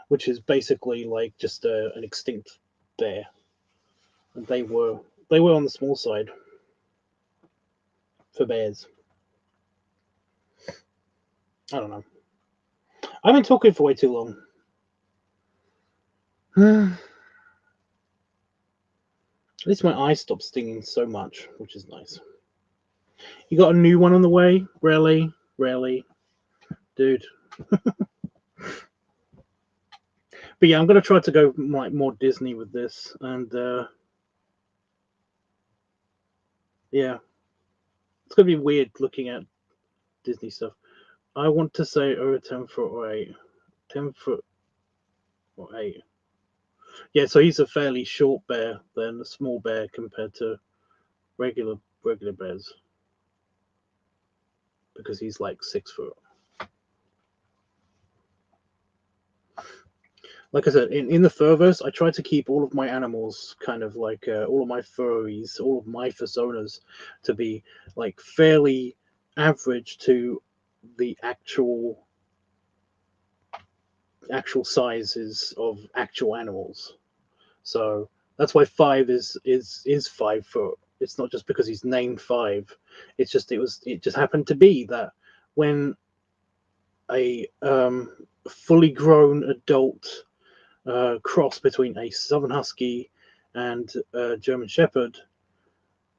which is basically like just an extinct bear, and they were on the small side for bears. I don't know. I've been talking for way too long. At least my eyes stopped stinging so much, which is nice. You got a new one on the way? Really? Dude. But yeah, I'm going to try to go like more Disney with this. And yeah, it's going to be weird looking at Disney stuff. I want to say over 10 foot or 8. 10 foot or 8. Yeah, so he's a fairly short bear than a small bear compared to regular bears, because he's like 6 foot. Like I said, in the Furverse, I try to keep all of my animals kind of like all of my furries, all of my personas to be like fairly average to the actual sizes of actual animals. So that's why 5 is 5 foot. It's not just because he's named 5. It's just it just happened to be that when a fully grown adult cross between a Southern Husky and a German Shepherd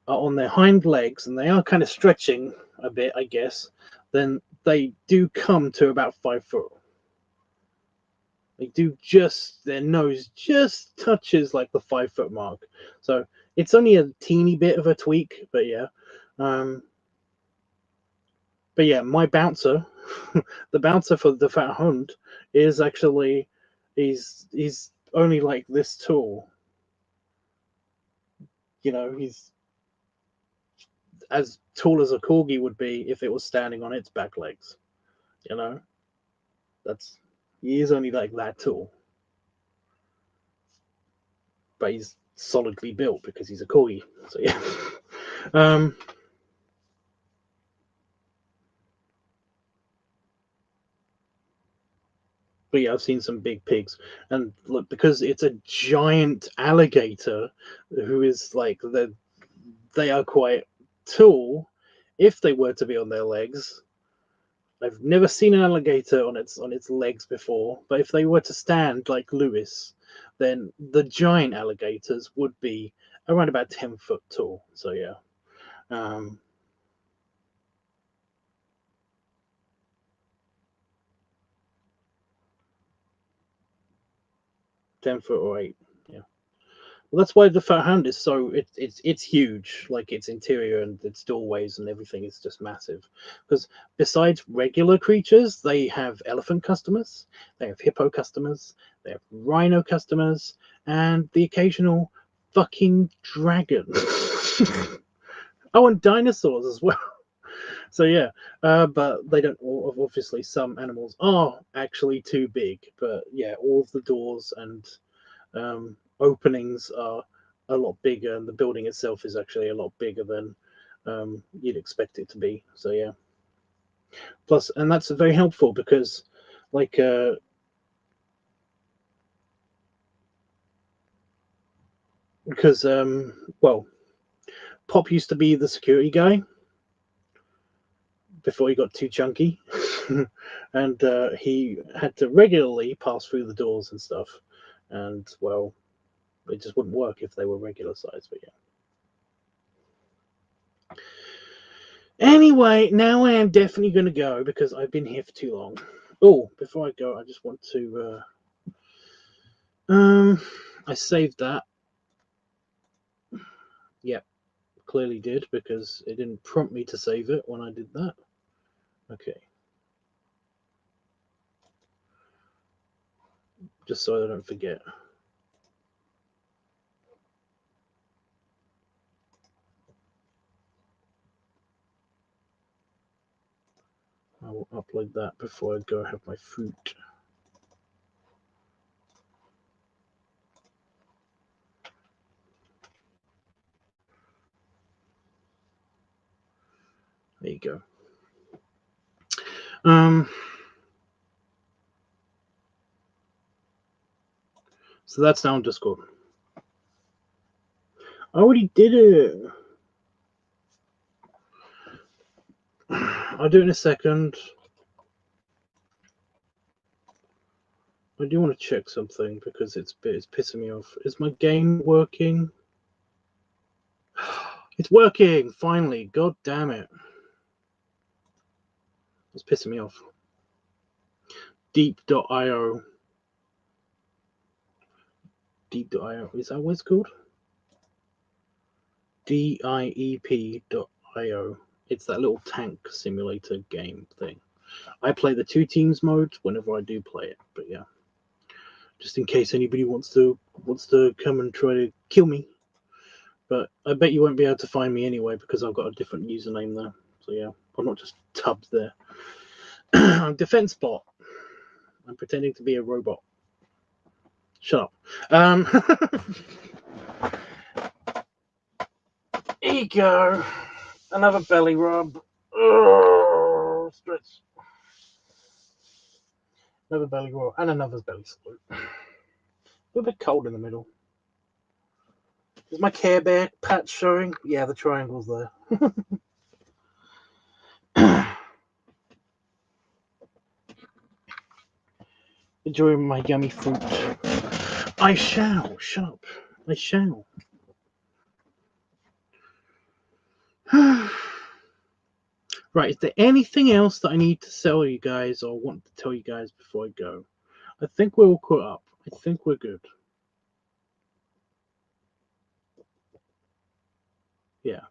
are on their hind legs, and they are kind of stretching a bit, I guess, then they do come to about 5 foot. They do just, their nose just touches like the 5 foot mark. So it's only a teeny bit of a tweak, but yeah. But yeah, my bouncer, the bouncer for the Fat Hund, is actually, he's only like this tall. You know, he's as tall as a corgi would be if it was standing on its back legs. You know, he is only like that tall, but he's solidly built because he's a corgi. So yeah. But yeah, I've seen some big pigs, and look, because it's a giant alligator who is like they are quite tall. If they were to be on their legs, I've never seen an alligator on its legs before, but if they were to stand like Lewis, then the giant alligators would be around about 10 foot tall. So yeah. 10 foot or 8. Yeah. Well, that's why the Fat Hound is so it's huge. Like its interior and its doorways and everything is just massive. Because besides regular creatures, they have elephant customers, they have hippo customers, they have rhino customers, and the occasional fucking dragon. Oh, and dinosaurs as well. So yeah, but they don't. Obviously, some animals are actually too big. But yeah, all of the doors and openings are a lot bigger, and the building itself is actually a lot bigger than you'd expect it to be. So yeah. Plus, and that's very helpful because, like, well, Pop used to be the security guy before he got too chunky, and he had to regularly pass through the doors and stuff, and well, it just wouldn't work if they were regular size. But yeah. Anyway, now I am definitely going to go because I've been here for too long. Oh, before I go, I just want to. I saved that. Yep, clearly did because it didn't prompt me to save it when I did that. Okay. Just so I don't forget. I will upload that before I go have my fruit. There you go. So that's now on Discord. I already did it. I'll do it in a second. I do want to check something because it's pissing me off. Is my game working? It's working finally. God damn it! It's pissing me off. Deep.io. Deep.io. Is that what it's called? DIEP.io. It's that little tank simulator game thing. I play the 2 teams mode whenever I do play it, but yeah. Just in case anybody wants to come and try to kill me. But I bet you won't be able to find me anyway because I've got a different username there. So yeah, I'm not just Tubbs there. I'm Defense Bot. I'm pretending to be a robot. Shut up. Here you go. Another belly rub. Stretch. Another belly rub and another belly salute. A little bit cold in the middle. Is my Care Bear patch showing? Yeah, the triangle's there. Enjoying my yummy fruit. I shall. Shut up. I shall. Right, is there anything else that I need to tell you guys or want to tell you guys before I go? I think we're all caught up. I think we're good. Yeah.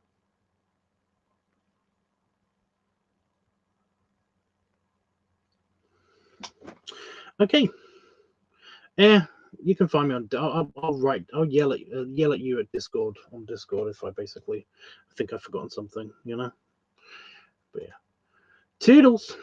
Okay. Yeah, you can find me on. I'll yell at you at Discord on Discord if I think I've forgotten something, you know. But yeah, toodles.